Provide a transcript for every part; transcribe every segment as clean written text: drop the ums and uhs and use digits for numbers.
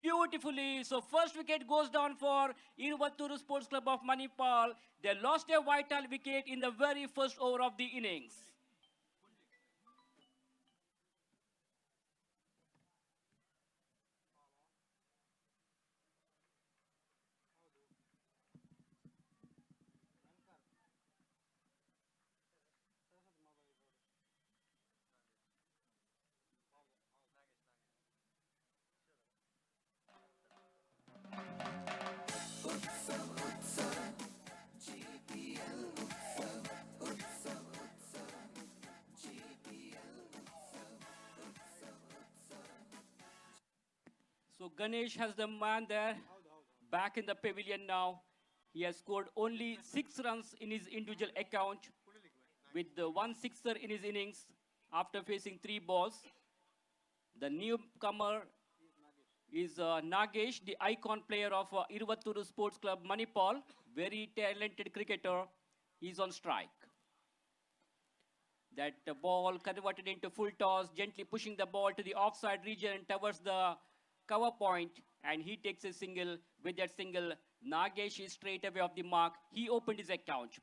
beautifully. So first wicket goes down for Iruvatturu Sports Club of Manipal. They lost a vital wicket in the very first over of the innings. So Ganesh has the man there, back in the pavilion now. He has scored only 6 runs in his individual account with the 1 sixer in his innings after facing 3 balls. The newcomer is Nagesh, the icon player of Iruvatturu Sports Club Manipal, very talented cricketer. He's on strike. That ball converted into full toss, gently pushing the ball to the offside region towards the cover point, and he takes a single. With that single, Nagesh is straight away off the mark. He opened his account.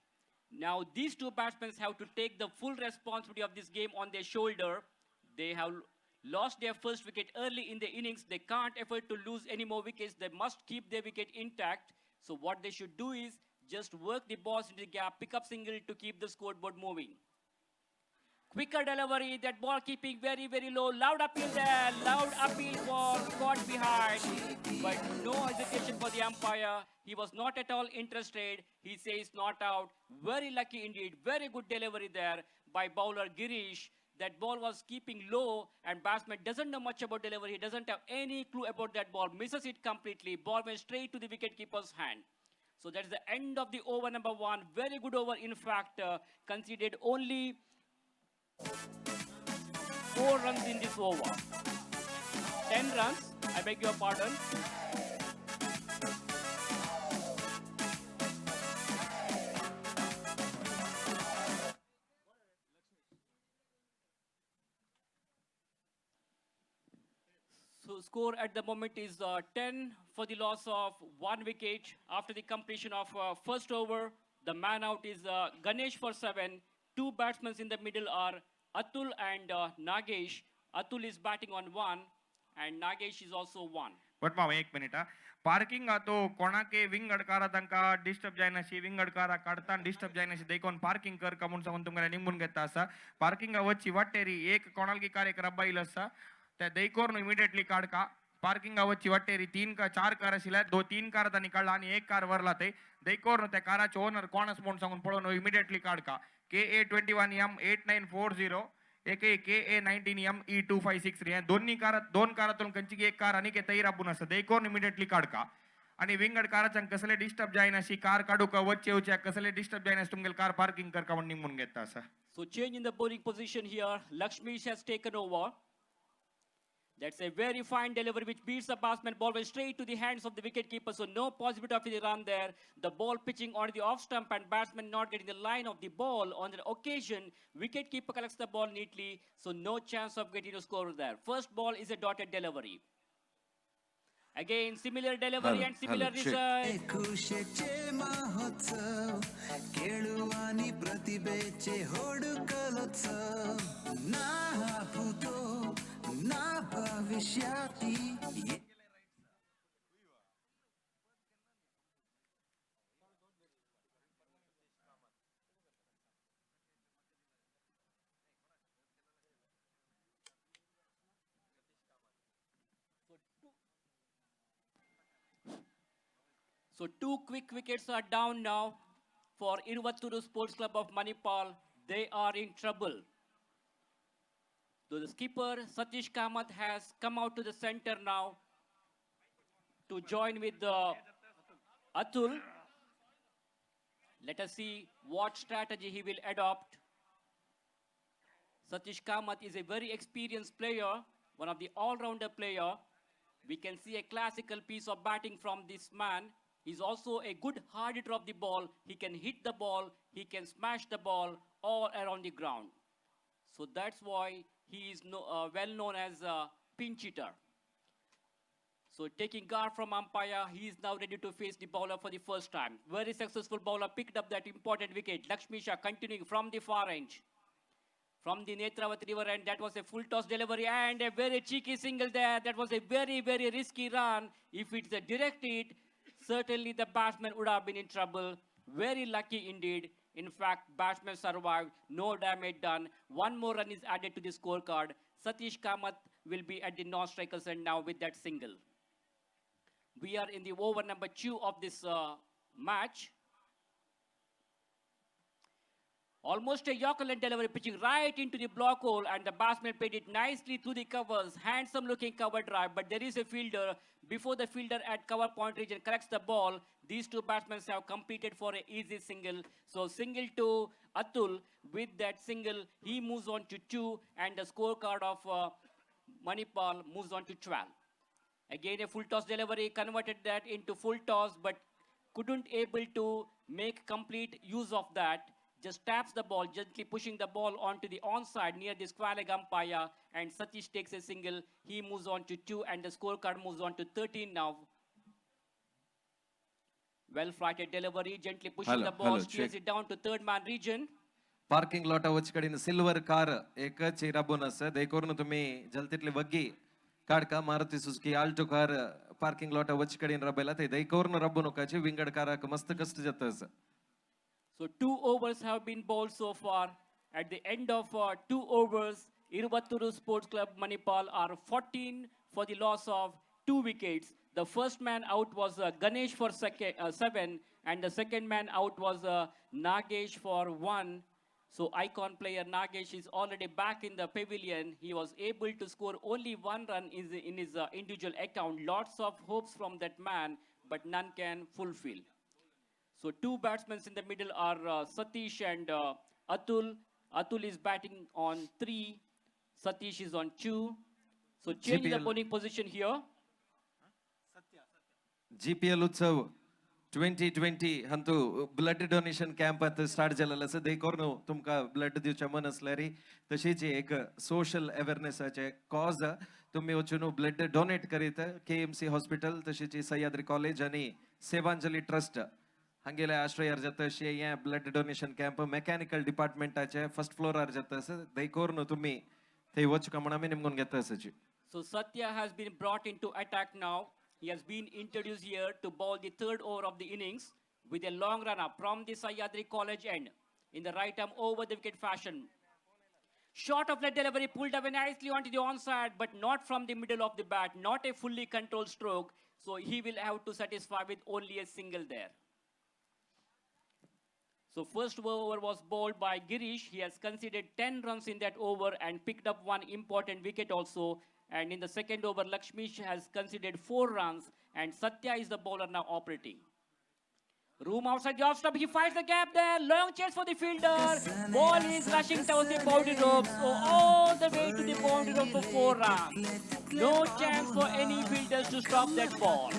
Now these two batsmen have to take the full responsibility of this game on their shoulder. They have lost their first wicket early in the innings. They can't afford to lose any more wickets. They must keep their wicket intact. So what they should do is just work the balls into the gap, pick up single to keep the scoreboard moving. Quicker delivery, that ball keeping very, very low. Loud appeal there. Loud appeal was caught behind. But no hesitation for the umpire. He was not at all interested. He says not out. Very lucky indeed. Very good delivery there by bowler Girish. That ball was keeping low, and batsman doesn't know much about delivery. He doesn't have any clue about that ball. Misses it completely. Ball went straight to the wicketkeeper's hand. So that's the end of the over number 1. Very good over, in fact. Conceded only 4 runs in this over. 10 runs, I beg your pardon. So score at the moment is 10 for the loss of 1 wicket. After the completion of first over, the man out is Ganesh for 7. 2 batsmen in the middle are Atul and Nagesh. Atul is batting on 1 and Nagesh is also 1. But माव 1 minute parking तो कोणाके wing अडकारा तंका disturb जायनाशी wing अडकारा काढता disturb जायनाशी देखोन parking कर कमून सांगून तुमकां निंबून घेता आसा parking वच्ची वाटेरी एक कोणालगी कार्यक्रम बाईल आसा त्या दैकोर इमिडिएटली काढका पार्किंग वच्ची वाटेरी 3 का 4 कार आशिल्ल्या 3 कार तांणी काढला आणि 1 कार वरला ते दैकोर त्या काराचे ओनर कोण आसा म्हूण सांगून पळोवन इमिडिएटली काढका KA21M 8940 एक KA19M E2563 दोन्ही कार 2 कारातून कंची एक कार आणि तैर आपून असं देखोन इमिडिएटली काढका आणि विंगड काराच्या कसले डिस्टर्ब जायनाशी कार काढू का वच्चे येवच्या कसले डिस्टर्ब जायनाशी तुमगेल कार पार्किंग करका म्हणून निघून घेता असं. So change in the bowling position here. Lakshmish has taken over. That's a very fine delivery which beats the batsman. Ball went straight to the hands of the wicketkeeper, so no possibility of the run there. The ball pitching on the off stump and batsman not getting the line of the ball. On the occasion, wicketkeeper collects the ball neatly, so no chance of getting a score there. First ball is a dotted delivery. Again, similar delivery and similar result. So 2 quick wickets are down now for Iruvatturu Sports Club of Manipal. They are in trouble. So the skipper Satish Kamath has come out to the center now to join with Atul. Let us see what strategy he will adopt. Satish Kamath is a very experienced player, one of the all-rounder player. We can see a classical piece of batting from this man. He's also a good hard hitter of the ball. He can hit the ball, he can smash the ball all around the ground. So that's why he is well known as a pinch hitter. So taking guard from umpire, he is now ready to face the bowler for the first time. Very successful bowler picked up that important wicket. Lakshmi Shah continuing from the far end. From the Netravati river end, that was a full toss delivery and a very cheeky single there. That was a very, very risky run. If it's a direct hit, certainly the batsman would have been in trouble. Very lucky indeed. In fact, batsman survived, no damage done. One more run is added to the scorecard. Satish Kamath will be at the non-strikers end now with that single. We are in the over number 2 of this match. Almost a Yorker length delivery pitching right into the block hole, and the batsman played it nicely through the covers. Handsome looking cover drive, but there is a fielder. Before the fielder at cover point region corrects the ball, these two batsmen have competed for an easy single. So single to Atul. With that single, he moves on to 2, and the scorecard of Manipal moves on to 12. Again, a full toss delivery, converted that into full toss, but couldn't able to make complete use of that. Just taps the ball, gently pushing the ball onto the onside near the square leg umpire, and Satish takes a single. He moves on to 2, and the scorecard moves on to 13 now. Well flighted delivery, gently pushing the ball, steers it down to third man region. Parking lot वचकडीन silver car एक चिराबून आसा देखोरून तुम्ही जलतीतली वग्गी काडका Maruti Suzuki Alto car parking lot वचकडीन रबेला ते देखोरून रब्बू नोकाची विंगड काराक मस्त कष्ट जातस. So 2 overs have been bowled so far. At the end of 2 overs, Iruvatturu Sports Club Manipal are 14 for the loss of 2 wickets. The first man out was Ganesh for 7, and the second man out was Nagesh for 1. So icon player Nagesh is already back in the pavilion. He was able to score only 1 run in his individual account. Lots of hopes from that man, but none can fulfill. So 2 batsmen in the middle are Satish and Atul. Atul is batting on 3. Satish is on 2. So change the GPL bowling position here. GPL उत्सव 2020 हंतु blood donation camp आता start झालेला आसा देखोरून तुमका blood दिवचे मन असल्यारी तशीच एक social अवेअरनेसाचे cause तुम्ही वचून ब्लड डोनेट करीत KMC हॉस्पिटल तशीच सह्याद्री कॉलेज आणि सेवांजली ट्रस्ट हंगेले आश्रयार जातशे ये ब्लड डोनेशन कॅम्प मेकॅनिकल डिपार्टमेंटाचे फर्स्ट फ्लोरार जातस देखोरून तुम्ही थंय वचका म्हण आमी निमगून घेता आसाची. So Satya has been brought into attack now. He has been introduced here to bowl the 3rd over of the innings with a long run up from the Sahyadri College end in the right arm over the wicket fashion. Short of the delivery pulled away nicely onto the onside, but not from the middle of the bat. Not a fully controlled stroke. So he will have to satisfy with only a single there. So first over was bowled by Girish. He has conceded 10 runs in that over and picked up 1 important wicket also. And in the second over, Lakshmi has conceded 4 runs, and Satya is the bowler now operating. Room outside the off stump, he finds the gap there. Long chase for the fielder. Ball is rushing towards the boundary ropes. So all the way to the boundary rope for 4 runs. No chance for any fielders to stop that ball.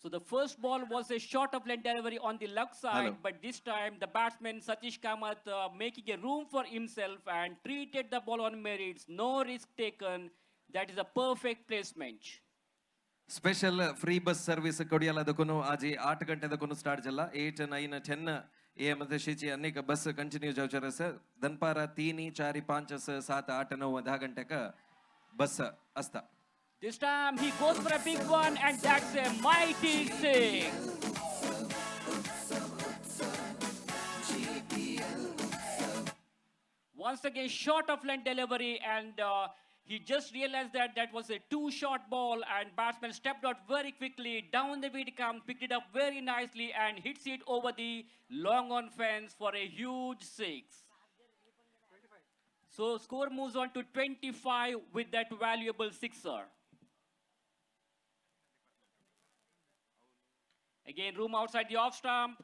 So the first ball was a short of length delivery on the left side, but this time the batsman Satish Kamath making a room for himself and treated the ball on merits. No risk taken. That is a perfect placement. Special free bus service कोडियाला दकोनो आज 8 घंटे दकोनो start झाला 8, 9, 10 AM तशीची अनेक बस continue जावचर आसा दनपारा 3, 4, 5, 6, 7, 8, 9, 10 घंटे का बस असता. This time he goes for a big one, and that's a mighty six. Once again, short of length delivery, and he just realized that that was a too short ball, and batsman stepped out very quickly. Down the wicket comes, picked it up very nicely, and hits it over the long on fence for a huge 6. So score moves on to 25 with that valuable sixer. Again, room outside the off stump.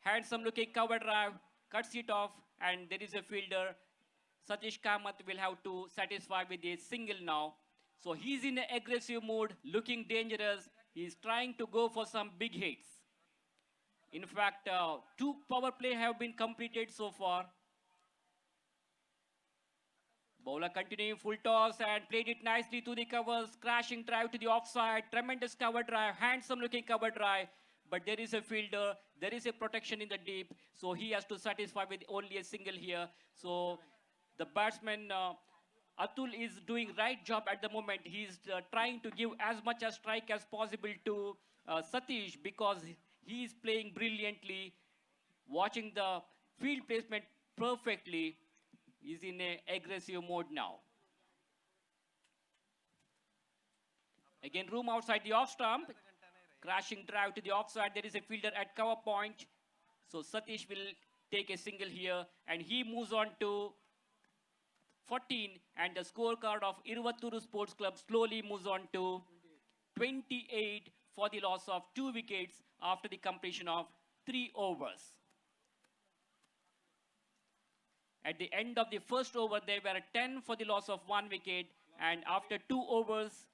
Handsome looking cover drive. Cuts it off, and there is a fielder. Satish Kamath will have to satisfy with a single now. So he's in an aggressive mood, looking dangerous. He's trying to go for some big hits. In fact, 2 power play have been completed so far. Bowler continuing full toss and played it nicely to the covers, crashing drive to the offside, tremendous cover drive, handsome looking cover drive. But there is a fielder, there is a protection in the deep, so he has to satisfy with only a single here. So the batsman Atul is doing right job at the moment. He's trying to give as much as strike as possible to Satish because he is playing brilliantly, watching the field placement perfectly. He's in a aggressive mode now. Again, room outside the off stump. Crashing drive to the offside. There is a fielder at cover point. So Satish will take a single here. And he moves on to 14. And the scorecard of Iruvatturu Sports Club slowly moves on to 28 for the loss of 2 wickets after the completion of 3 overs. At the end of the first over, they were 10 for the loss of 1 wicket. And after 2 overs,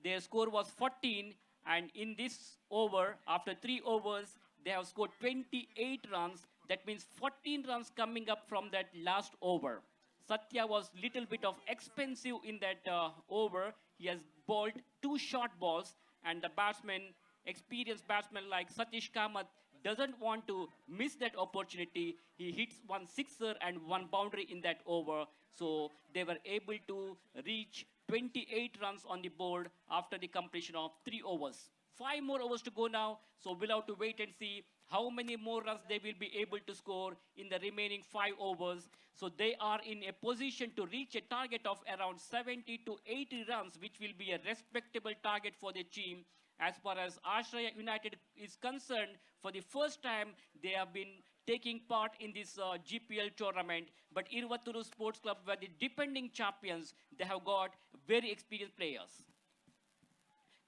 their score was 14. And in this over, after 3 overs, they have scored 28 runs. That means 14 runs coming up from that last over. Satya was little bit of expensive in that over. He has bowled 2 short balls. And the batsman, experienced batsman like Satish Kamath, doesn't want to miss that opportunity. He hits 1 sixer and 1 boundary in that over. So they were able to reach 28 runs on the board after the completion of 3 overs. 5 more overs to go now. So we'll have to wait and see how many more runs they will be able to score in the remaining 5 overs. So they are in a position to reach a target of around 70 to 80 runs, which will be a respectable target for the team. As far as Ashraya United is concerned, for the first time, they have been taking part in this GPL tournament. But Iruvatturu Sports Club were the defending champions. They have got very experienced players.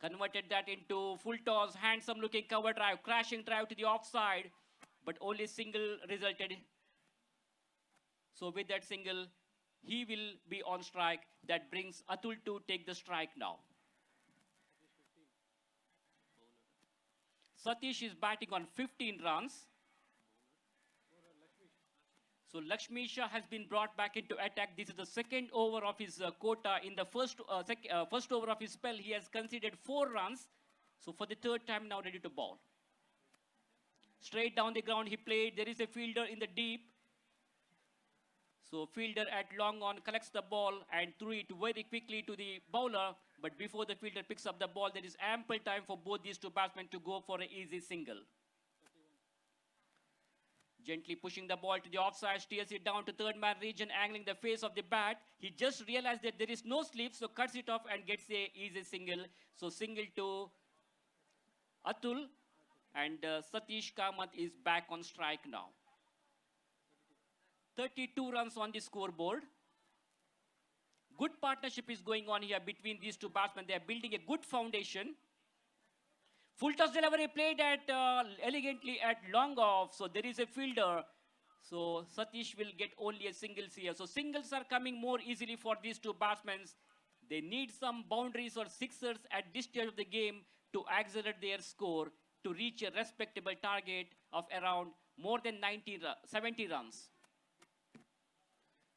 Converted that into full toss, handsome looking cover drive, crashing drive to the offside. But only single resulted. So with that single, he will be on strike. That brings Atul to take the strike now. Satish is batting on 15 runs. So Lakshmi Shah has been brought back into attack. This is the second over of his quota. In the first over of his spell, he has conceded 4 runs. So for the third time now ready to bowl. Straight down the ground he played. There is a fielder in the deep. So fielder at long on collects the ball and threw it very quickly to the bowler. But before the fielder picks up the ball, there is ample time for both these 2 batsmen to go for an easy single. Gently pushing the ball to the offside, steers it down to third man region, angling the face of the bat. He just realized that there is no slip, so cuts it off and gets a easy single. So single to Atul, and Satish Kamath is back on strike now. 32 runs on the scoreboard. Good partnership is going on here between these 2 batsmen. They are building a good foundation. Full toss delivery played at elegantly at long off. So there is a fielder. So Satish will get only a singles here. So singles are coming more easily for these 2 batsmen. They need some boundaries or sixers at this stage of the game to accelerate their score to reach a respectable target of around more than 70 runs.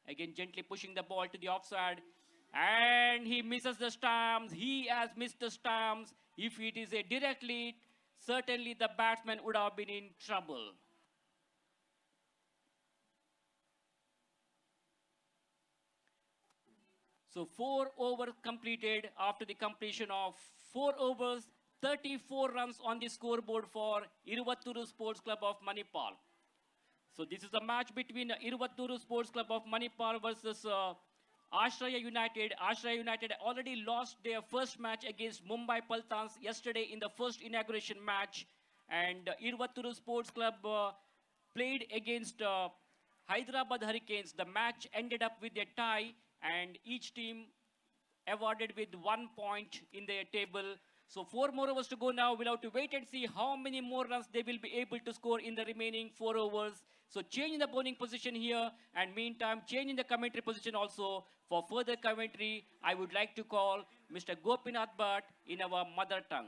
Again, gently pushing the ball to the offside. And he misses the stumps. He has missed the stumps. If it is a direct lead, certainly the batsman would have been in trouble. So 4 overs completed after the completion of 4 overs. 34 runs on the scoreboard for Iruvatturu Sports Club of Manipal. So this is a match between Iruvatturu Sports Club of Manipal versus Ashraya United. Ashraya United already lost their first match against Mumbai Paltans yesterday in the first inauguration match. And Iruvatturu Sports Club played against Hyderabad Hurricanes. The match ended up with a tie and each team awarded with 1 point in their table. So 4 more overs to go now. We'll have to wait and see how many more runs they will be able to score in the remaining 4 overs. So change in the bowling position here, and meantime change in the commentary position also. For further commentary, I would like to call Mr. Gopinath Bhatt in our mother tongue.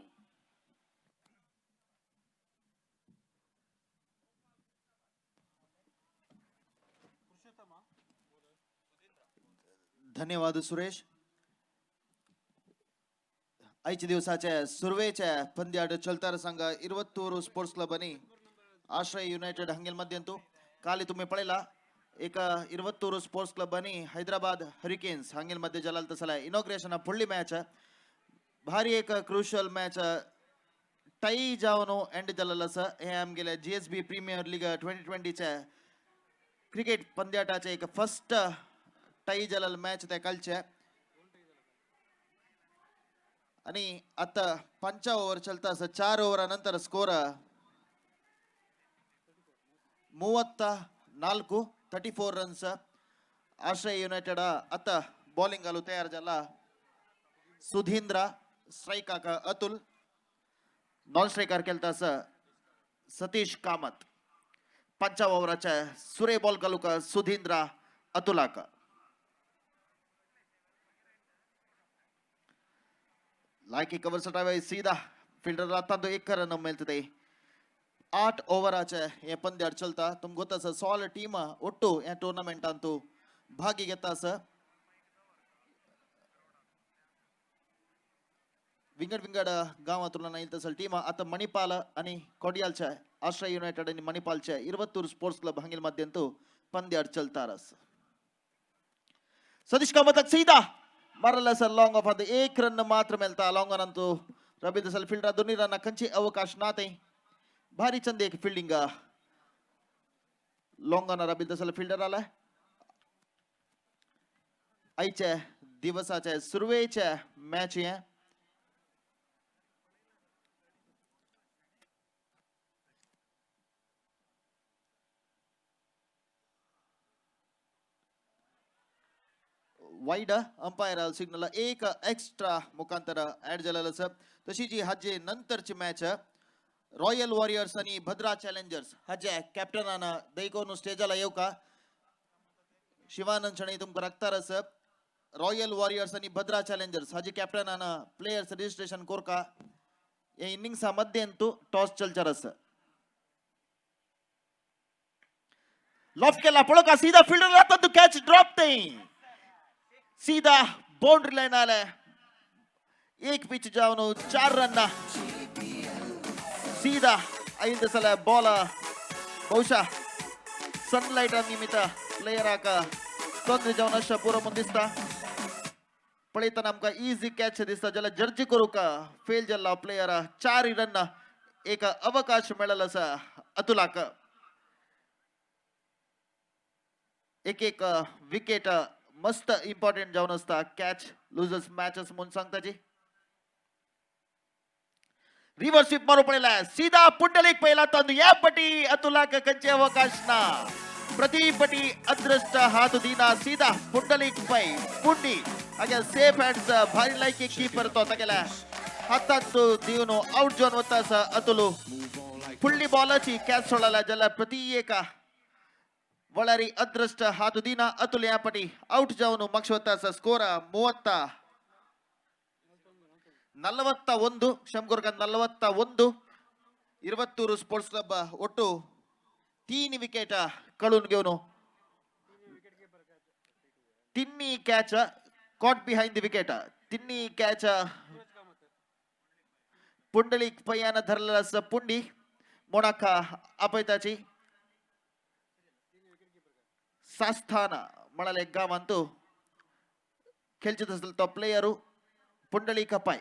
धन्यवाद सुरेश. आजच्या दिवसाच्या सुरवेच्या पंद्याड चलतार संघ इरुवत्तूरू sports club आणि आश्रय United हंगेल मध्यंतू काली तुम्ही पळेला एक इरुवत्तूरू sports club आणि हैदराबाद हरिकेन्स हंगेल मध्ये जलाल तसला इनॉग्रेशन पुढली मॅच भारी एक क्रुशियल मॅच टाई जावनो एंड जलाल हे आमगेल्या GSB प्रीमियर लीग 2020 च्या क्रिकेट पंद्याटाचे एक फर्स्ट टाई जलाल मॅच त्या कालच्या आणि आता 5 ओव्हर चलता 4 ओव्हर नंतर स्कोर 34 रन्स आश्रय युनायटेड आता बॉलिंग आलो तयार झाला सुधींद्र स्ट्राइक आका अतुल नॉन स्ट्राइकर केलता सतीश कामत 5 ओव्हरच्या सुरे बॉल घालू का सुधींद्र अतुलाका लायकी कवर सटावे सीधा फील्डर ತಂದು 1 ರನ್ ಮೇಲ್ತದೆ 8 ಓವರಾಚೆ ಈ ಪಂದ್ಯ ಚಲ್ತಾ ತುಮ್ ಗೊತ್ತಾಸ ಸಾಲ್ ಟೀಮ್ ಒಟ್ಟು ಈ ಟೂರ್ನಮೆಂಟ್ ಅಂತೂ ಭಾಗಿ ಗೆತ್ತಾಸ विंगड गावातून नाही तसल टीम आता मणिपाल आणि कोडियालच्या आश्रय युनायटेड आणि मणिपालच्या इरुवत्तूर स्पोर्ट्स क्लब हंगेल मध्यंतू पंद्य चलतारस सतीश कामत सीधा मारला सर लॉन्ग ऑफ आता 1 रन मात्र मिळता लॉन्ग रनंतू रबी दसल फील्डर दोन्ही रन कंची अवकाश नाते भारी चंद एक फील्डिंग लॉन्ग ऑन रबी दसल फील्डर आला आईच्या दिवसाच्या सुरुवेच्या मॅच आहे वाईड अंपायर सिग्नल एक एक्स्ट्रा मुखांतर ऍड झालेलं सर तशी जी हाजे नंतरची मॅच रॉयल वॉरियर्स आणि भद्रा चॅलेंजर्स हाजे कॅप्टनान दैकोन स्टेजला येऊ का शिवानंद शणी तुमका रक्तारस रॉयल वॉरियर्स आणि भद्रा चॅलेंजर्स हाजे कॅप्टनान प्लेयर्स रजिस्ट्रेशन कोर का या इनिंग्स मध्ये तू टॉस चलचरस लॉफ्ट केला पळो का सीधा फील्डर आता तू कॅच ड्रॉप ते सीधा बाउंड्री लाइन आला एक पिच जाऊन 4 रन सीधा 5 सल बॉल बहुशः सनलाइट निमित्त प्लेयर आका ತೊಂದ್ರೆ जाऊन अशा पूर दिसता पळयतना आमका इजी कॅच दिसता ज्याला जर्जी करू का फेल जाला प्लेयर 4 रन एक अवकाश मिळाला असा अतुलाक एक विकेट मस्त इंपॉर्टंट जाऊन असता कॅच लुजर्स मॅचेस म्हणून सांगताची रिव्हर्स स्वीप मारू पडेला सीधा पुंडलिक पहिला ತಂದು या पटी अतुलाक कंचे अवकाश ना प्रतिपटी अदृष्ट हात दीना सीधा पुंडलिक पै पुंडी हागे सेफ हँड्स भारी लायकी कीपर तो गेला हातात दिवनो आउट जोन वतास अतुलू फुल्ली बॉलची कॅच सोडला ज्याला प्रति एका वळरी अदृष्ट हात दीना अतुल या पटी ಔಟ್ जाऊन मक्षवतास स्कोर 41 ಶಂಕರ್ಗ 41 ಇರುವತ್ತೂರು ಸ್ಪೋರ್ಟ್ಸ್ ಕ್ಲಬ್ ಒಟ್ಟು 3 ವಿಕೆಟ್ ಕಳून घेऊन तिन्ही catch caught behind the wicket तिन्ही कॅच पुंडलिक पयान धरलेला पुंडी मोनाका अपैताची सास्थान म्हणाले गावांतू खेळचित असेल तो प्लेयर पुंडलिक पाय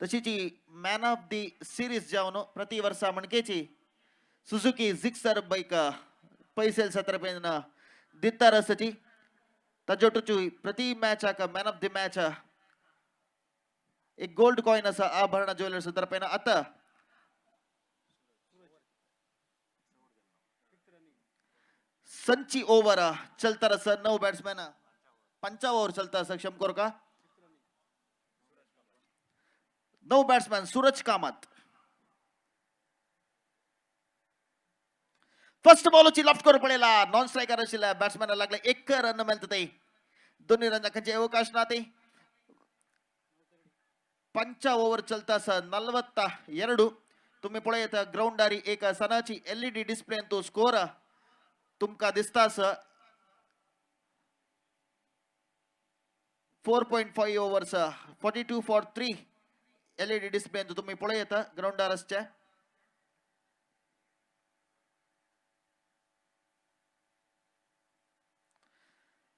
तशीच मॅन ऑफ दी सिरीज जाऊन प्रति वर्ष मणकेची सुझुकी जिक्सर बाईक पैसे 17 पेन दित्ता रसची तजोटुचू प्रति मॅच आका मॅन ऑफ दी मॅच एक गोल्ड कॉइन असा आभरण ज्वेलर्स तर्फेन आता संची ओव्हर चलता रस 9 बॅट्समॅन 5 ओव्हर चलता सक्षम कोर का 9 बॅट्समॅन सूरज कामत फर्स्ट बॉलची लॉफ्ट करू पडेला नॉन स्ट्रायकर असेल बॅट्समॅन लागले 1 रन मिळते दोन्ही रनकांचे अवकाश नाते 5 ओव्हर चलता 42 तुम्ही पळयत ग्राउंडारी एक सनाची LED डिस्प्ले तो स्कोर तुमका दिसता असं 4.5 ओव्हर्स 42 फॉर 3 LED डिस्प्ले तुम्ही पळय येता ग्राउंडारसच्या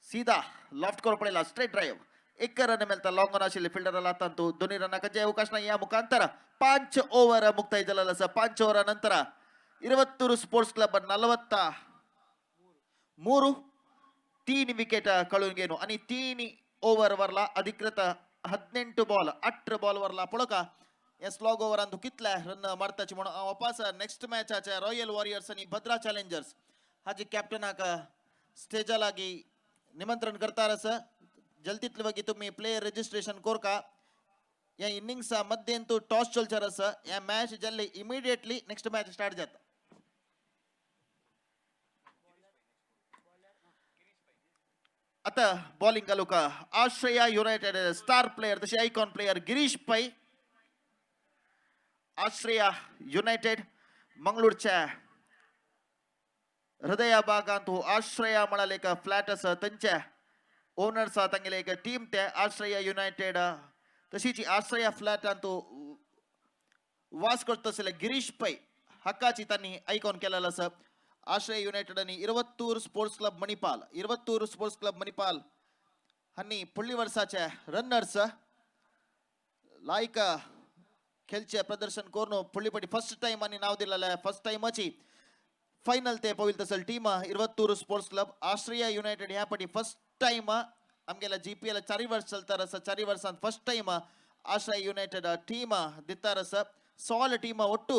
सीधा लॉफ्ट करून पडेला स्ट्रेट ड्राइव्ह एक रन मेलता लॉंग ऑन आशिल्ले फिल्डरला तांतू दोन्ही रनाक जे अवकाश नाही या मुखांतर 5 ओव्हर ಮುಕ್ತಾಯ ಜಲಲ 5 ಓವರ್ ನಂತರ 22 ಸ್ಪೋರ್ಟ್ಸ್ ಕ್ಲಬ್ 43 3 विकेट कळून गेलो आणि 3 ओव्हर वरला अधिकृत 18 बॉल 18 बॉल वरला पळका या स्लॉग ओव्हर अंतू कितल्या रन मारताची म्हणून वापस नेक्स्ट मॅच आच्या रॉयल वॉरियर्स आणि भद्रा चॅलेंजर्स हाजी कॅप्टनाक स्टेजलागी निमंत्रण करतारस जल्दीतले बघी तुम्ही प्लेयर रजिस्ट्रेशन कोरका या इनिंग्स मध्ये तो टॉस चलचारस या मॅच जल्ले इमिडिएटली नेक्स्ट मॅच स्टार्ट जाता आता बॉलिंग का आश्रया युनायटेड स्टार प्लेयर तसे आयकॉन प्लेयर गिरीश पै आश्रया युनायटेड मंगळूरच्या हृदया भागांतू आश्रया म्हणाले का फ्लॅट अस त्यांच्या ओनर्स तांगेले एक टीम त्या आश्रया युनायटेड तशीच आश्रया फ्लॅट अंतू वास करत असेल गिरीश पै हक्काची त्यांनी आयकॉन केलेला असं आश्रय युनायटेड आणि Iravathur sports club Manipal Iravathur sports club Manipal हानी पुढली वर्षाच्या रनर्स लायक खेळचे प्रदर्शन करून पुढलीपटी फर्स्ट टाइम आणि नाव दिलेलं आहे फर्स्ट टाइमची फायनल ते पविल तसल टीम इरवत्तूर स्पोर्ट्स क्लब आश्रया युनायटेड ह्या पटी फर्स्ट टाइम आमगेला GPL 4 वर्ष चलतारस 4 वर्षांत first time Ashraya United team दितारस 16 टीम ಒಟ್ಟು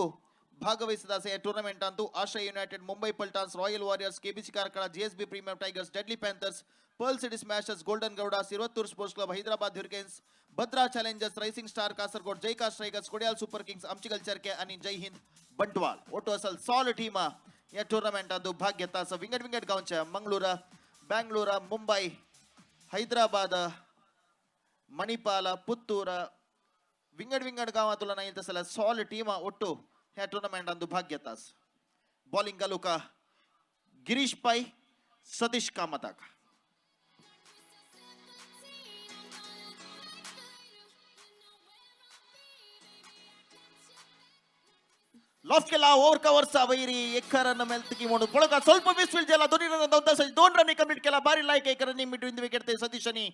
ಭಾಗವಹಿಸಿದ ಟೂರ್ನಮೆಂಟ್ ಅಂತೂ Ashraya United Mumbai Paltans royal warriors KBC Karkala GSB premier tigers deadly panthers pearl city smashers golden Gowdas Iravathur sports club Hyderabad hurricanes Bhadra challengers rising star Kasaragod ಜೈಕಾಸ್ ಸ್ಟ್ರೈಕರ್ಸ್ ಕೊಡಿಯಾಲ್ ಸೂಪರ್ किंग्स आमची कल्चरके आणि जय हिंद बंटवाल ಒಟ್ಟು असल 16 टीम या टूर्नामेंट अंतू भाग घेता विंगड विंगड गावच्या मंगळूर बेंगळूर मुंबई हैदराबाद मणिपाल पुತ್ತೂರ विंगड विंगड गावातून नाही तसला 16 टीम ಒಟ್ಟು ह्या टूर्नामेंट अंतू भाग घेतात बॉलिंग का गिरीश पै सतीश कामताक लॉफ्ट केला ओव्हर कव्हरचा वैरी एक रन मेलतकी म्हणून पळका ಸ್ವಲ್ಪ ಮಿಸ್ ಫೀಲ್ಡ್ जला दोन्ही रन दोन रन कंप्लीट केला भारी लायक एक रनिंग बिटवीन द विकेट ते सतीश आणि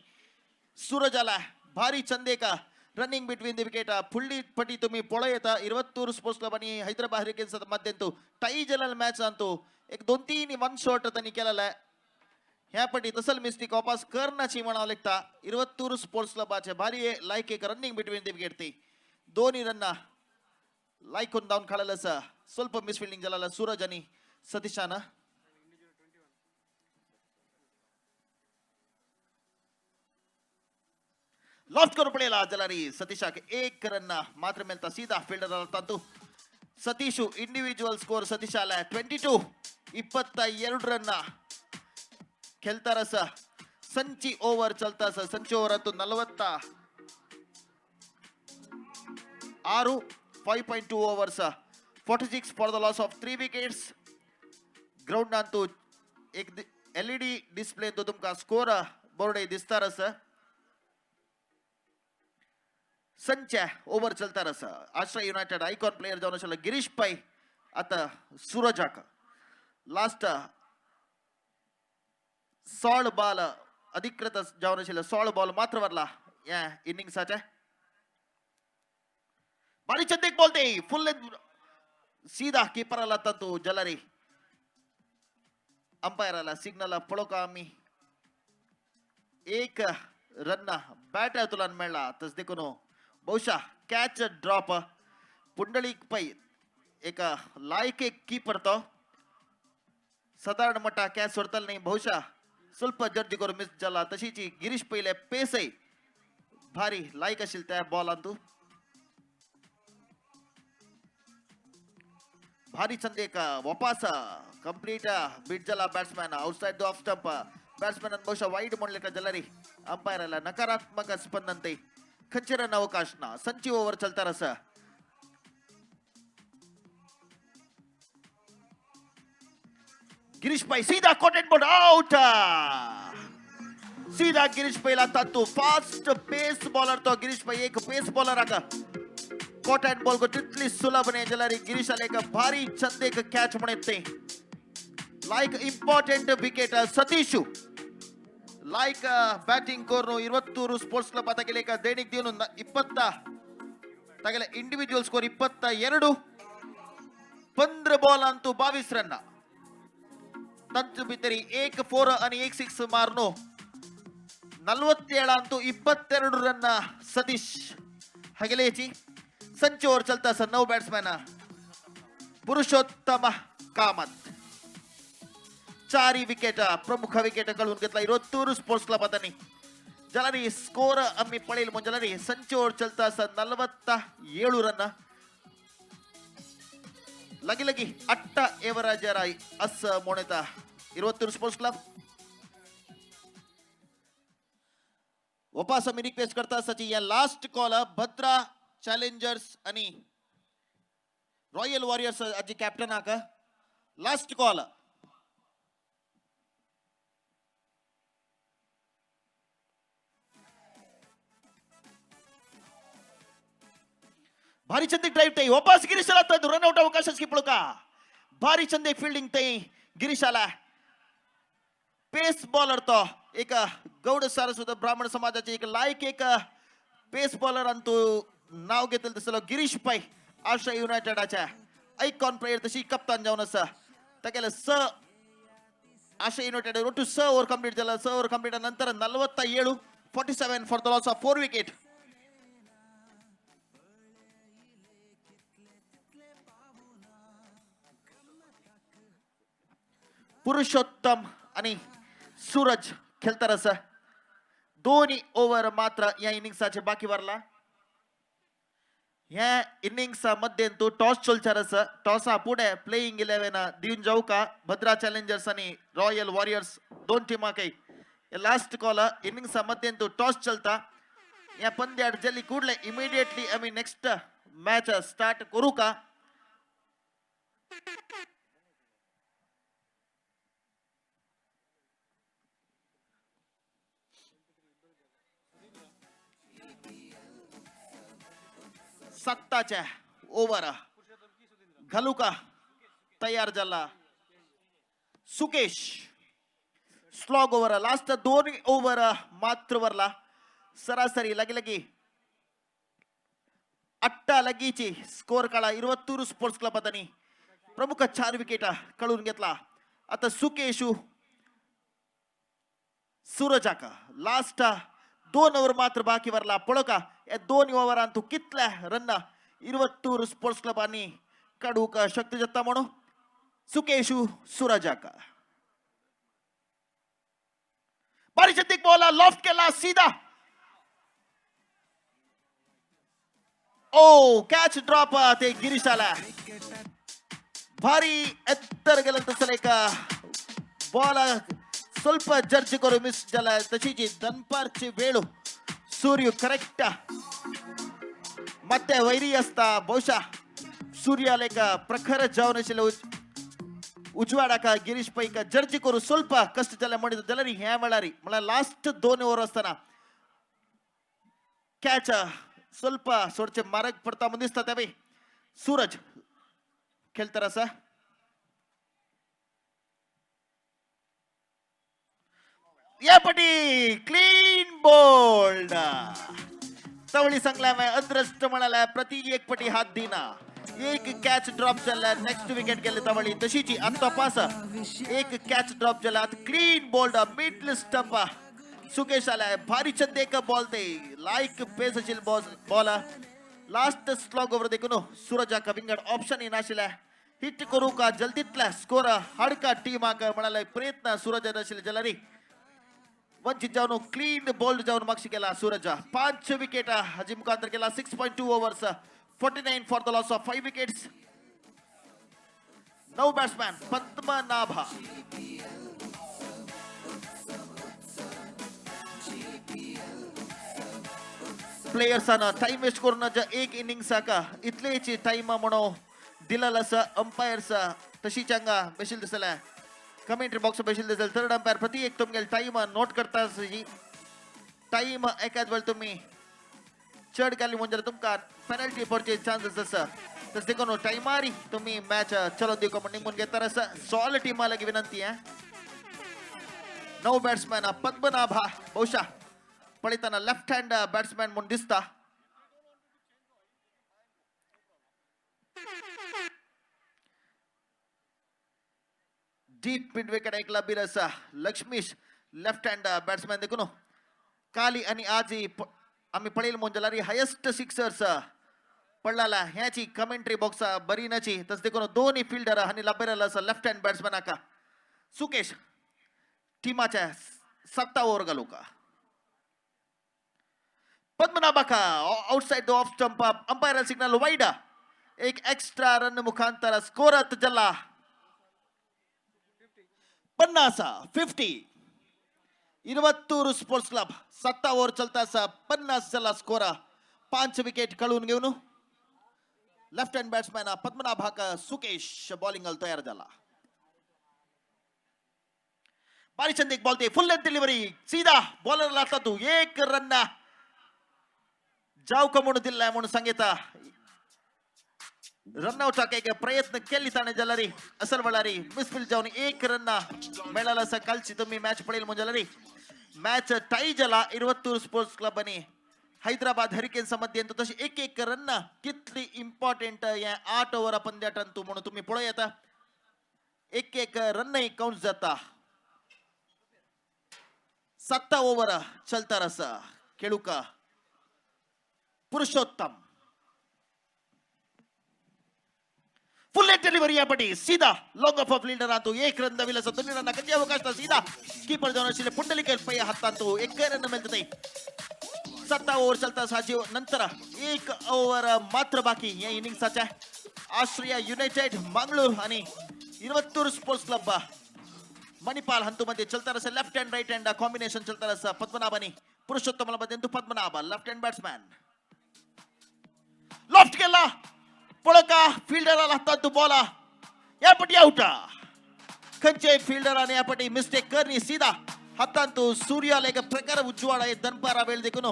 सूरज आला भारी चंदे का running between the wicket fully पटी तुम्ही पळ येता इरवत्तूर स्पोर्ट्स क्लब आणि Hyderabad hurricanes मध्यंतू tie जलल match Antu एक 2-3 वन शॉट त्यांनी केलेला आहे ह्या पटी तसल मिस्टेक वापस करण्याची म्हणावं लागता इरवत्तूर स्पोर्ट्स क्लबाचे भारी लायक एक रनिंग बिटवीन द विकेट ते दोन्ही रन लायक होऊन डाऊन खाळलं ಸ್ವಲ್ಪ मिस फील्डिंग झाला सूरज आणि सतीशाना लॉफ्ट करून पडेला जलारी सतीशाक एक रन मात्र मिळता सीधा फील्डर तांतू सतीशु इंडिव्हिज्युअल स्कोर सतीशाला 22 22 रन खेळतारस संची ओव्हर चलतास संची ओव्हर अंतू 46 5.2 overs 46 for the loss of 3 wickets ground Antu एक LED डिस्प्ले तो तुमका स्कोर बोर्ड दिसतारस संच्या ओव्हर चलतारस आश्रय युनायटेड आयकॉन प्लेयर जाऊन असेल गिरीश पै आता सूरजाक लास्ट 16 बॉल अधिकृत जाऊन असेल 16 बॉल मात्र वरला या इनिंग्सच्या बारी चंदेक बोलते फुल सीधा कीपर आला तो जलारी अंपायर आला सिग्नल पळो का आम्ही एक रन बॅट तुला मिळला तस देखून बहुशः कॅच ड्रॉप पुंडलिक पै एक लायक एक कीपर तो साधारण मट्टा कॅच सोडतल नाही बहुशः ಸ್ವಲ್ಪ जर्जी करून मिस झाला तशीची गिरीश पहिले पेस आहे भारी लायक असेल त्या बॉल अंतू भारी चंदे का वापस कंप्लीट बीट झाला batsman outside the off stump batsman बहुशः वाईड म्हणले का जलारी अंपायर नकारात्मक स्पंदन ते खंचरन अवकाश ना संची ओव्हर चलतारस गिरीश भाई सीधा कॉटेड बोर्ड आउट सीधा गिरीश भाईला तत्तू फास्ट पेस बॉलर तो गिरीश भाई एक पेस बॉलर आका कॉट एंड बॉल को तितली सुलभने जलारी गिरीश आले का भारी चंदे का कैच मणेते लाइक इंपॉर्टेंट विकेट सतीशु लाइक बैटिंग कोर्नु 22 स्पोर्ट्स क्लब तगले का दैनिक दिवनु 20 तगले इंडिविजुअल स्कोर 22 15 बॉल अंतु 22 रन तंतु भितरी 1 4 आणि 1 6 मारनो 47 अंतु 22 रन सतीश हगलेची संच ओवर चलता स 9 बैट्समैन पुरुषोत्तम कामत 4 विकेट प्रमुख विकेट कळून घेतला 22 स्पोर्ट्स क्लब आतानी जलारी स्कोर आम्ही पडेल म्हणजे जलारी संच ओवर चलता स 47 रन लगी लगी अट्ट एवरेज राई अस मोनेता 22 स्पोर्ट्स क्लब वापस आम्ही रिक्वेस्ट करता सची या लास्ट कॉल भद्रा चॅलेंजर्स आणि रॉयल वॉरियर्स अजी कॅप्टन आका लास्ट कॉल भारी चंदे ड्राइव तई वापस गिरीशाला रन आउट अवकाश स्किपलो का भारी चंदे फील्डिंग तई गिरीशाला पेस बॉलर तो एक गौड सारस्वत ब्राह्मण समाजाचे एक लायक एक पेस बॉलर अंतू नाव घेतलं तसं गिरीश पै आश्रय युनायटेडच्या ऐकॉन प्लेयर तशी कप्तान जाऊन असं तकेला स आश्रय युनायटेड रोटू स ओव्हर कंप्लीट झाला स ओव्हर कंप्लीट नंतर 47 47 for the loss of 4 wicket Purushottam आणि सूरज खेळतात असं दोन्ही ओव्हर मात्र या इनिंग्सचे बाकी वरला या इनिंग्स मध्ये तो टॉस चोलचारस टॉस पुढे प्लेइंग 11 दिवून जाऊ का भद्रा चॅलेंजर्स आणि रॉयल वॉरियर्स दोन टीमा काही लास्ट कॉल इनिंग्स मध्ये तो टॉस चलता या पंद्याड जल्दी कुडले इमिडिएटली आम्ही नेक्स्ट मॅच स्टार्ट करू का सत्ताच्या ओव्हर घालू का तयार झाला Sukesh slog over last 2 over मात्र वरला सरासरी लगी लगी अट्ट लगीची स्कोर काळा 22 स्पोर्ट्स क्लब आतानी प्रमुख 4 विकेट कळून घेतला आता सुकेशु सूरजाका लास्ट 2 ओव्हर मात्र बाकी वरला पळो का या 2 ओव्हर अंतू कितल्या रन 22 स्पोर्ट्स क्लब आणि काढू का शक्ती जत्ता म्हणू सुकेशु सूरजाका बारी चंदिक बॉल लॉफ्ट केला सीधा ओ कॅच ड्रॉप ते गिरीशाला भारी एत्तर गेलं तसं एक बॉल ಸ್ವಲ್ಪ ಜರ್ಜ್ ಕೊರು ಮಿಸ್ ಜಲ ತಚಿಜಿ ದನ್ಪಾರ್ಚಿ ವೇಳು ಸೂರ್ಯ ಕರೆಕ್ಟ್ ಮತ್ತೆ ವೈರಿ असता ಬಹುಶಃ सूर्य लेक प्रखर जावनशिले उजवाडा का गिरीश पै का जर्ज करू ಸ್ವಲ್ಪ कष्ट झाला म्हणजे जलरी ह्या वेळारी मला लास्ट 2 ओव्हर असताना कॅच ಸ್ವಲ್ಪ सोडचे मार्ग पडता म्हणून दिसतात बे सूरज खेळतर असा या पटी क्लीन बोल्ड तवळी संगला में अदृष्ट म्हणाला प्रति एक पटी हात दिना एक कॅच ड्रॉप झाला नेक्स्ट विकेट गेले तवळी तशीची आता पास एक कॅच ड्रॉप झाला clean bowled middle stump Sukesh आला भारी चंदे का बॉल ते लाइक पेस असेल बॉल लास्ट स्लॉग ओव्हर देखून सूरजा का विंगड ऑप्शन येनाशिला हिट करू का जल्दीतला स्कोर हडका टीम आका म्हणाला प्रयत्न सूरज नशिल जलारी वंचित जाऊन क्लीन बोल्ड जाऊन मागशी केला सूरज 5 विकेट हजी मुखांतर केला 6.2 overs 49 for the loss of 5 wickets 9 batsman Padmanabha प्लेयर्सांना टाइम वेस्ट करून एक इनिंग्स का इतलेची टाइम म्हणून दिलेला अंपायर्स तशी चांगा बेशील दिसला कमेंट्री बॉक्स बशील दिसेल थर्ड अंपायर प्रति एक तुमगेल टाइम नोट करता ही टाइम एकाच वेळ तुम्ही चढ केली म्हणजे तुमका पेनल्टी पडचे चान्सेस असा तस देखून टाइमारी तुम्ही मॅच चलो दिवका म्हणून निघून घेता असं सॉल टीमाला विनंती आहे 9 बॅट्समॅन पद्मनाभा बहुशा पळताना लेफ्ट हँड बॅट्समॅन म्हणून दिसता डीप मिड विकेट एकला बिरसा लक्ष्मीश लेफ्ट हँड बॅट्समॅन देखून काली आणि आजी आम्ही पळेल म्हणजे हायेस्ट सिक्सर्स पडला ह्याची कमेंट्री बॉक्स बरी नची तस देखून दोन्ही फिल्डर आणि लबेरला लेफ्ट हँड बॅट्समॅन आका सुकेश टीमाच्या 7 ओव्हर घालू का Padmanabha outside the off stump umpire signal wide एक एक्स्ट्रा रन मुखांतर स्कोरत जल्ला 50 22 स्पोर्ट्स क्लब 7 ओव्हर चलता 50 जला स्कोर 5 विकेट कळून घेऊन left hand batsman Padmanabha Sukesh bowling तयार झाला पारिचंद एक बॉल ते फुल लेंथ डिलिव्हरी सीधा बॉलर लाता तू एक रन जाऊ का म्हणून दिलाय म्हणून सांगितला रन आउट एक प्रयत्न केली ताणे जलारी असल वळारी मिसफिल्ड जाऊन एक रन मिळाला असं कालची तुम्ही मॅच पडेल म्हणजे मॅच टाई जला 22 स्पोर्ट्स क्लब आणि हैदराबाद हरिकेन्स मध्ये तशी एक रन कितली इम्पॉर्टंट या 8 ओव्हर पंद्याटन तू म्हणून तुम्ही पळो येता एक रन काउंट जाता 7 ओव्हर चलता रसा खेळू का पुरुषोत्तम फुल डिलिव्हरी यापटी सीधा लॉंग ऑफ फील्डर आतो एक रन दविला दोन्ही रन कधी अवकाश सीधा कीपर जाऊन असले पुंडलिक पै हातांतो एक रन मिळते 7 ओव्हर चलता साजीव नंतर एक ओव्हर मात्र बाकी या इनिंग्सच्या आश्रया युनायटेड मंगळूर आणि 22 स्पोर्ट्स क्लब मणिपाल हंतु मध्ये चलता रहा left hand right hand combination चलता रहा पद्मनाभानी Purushottam Padmanabha left hand batsman loft केला पळका फिल्डर हातात बॉल यापटी आउट खंचे फिल्डर आणि यापटी मिस्टेक करनी सीधा हातांतू सूर्याला एक प्रकार उज्ज्वळ आहे दनपारा वेळ देखून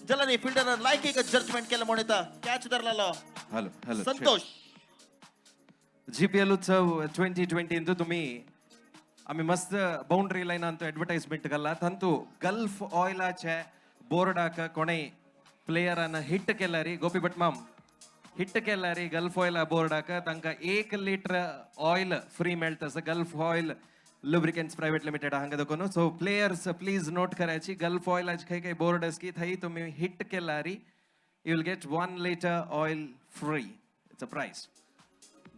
जलानी फिल्डर लायक एक जजमेंट केलं म्हणून कॅच धरला हॅलो संतोष जीपीएल उत्सव 2020 इंतू तुम्ही आम्ही मस्त बाउंड्री लाईन अंतू ऍडव्हर्टाइजमेंट केला तंतू गल्फ ऑइलाचे बोर्डाक कोणे प्लेयरान हिट केला री गोपी भटमाम हिट केला री गल्फ ऑइल बोर्डाक तांका 1 लीटर ऑइल फ्री मेळता gulf oil lubricants private limited हांगा देखून सो प्लेयर्स प्लीज नोट करायची गल्फ ऑइल काही बोर्ड की थंय तुम्ही हिट केला री you will get 1 litre oil free it's a price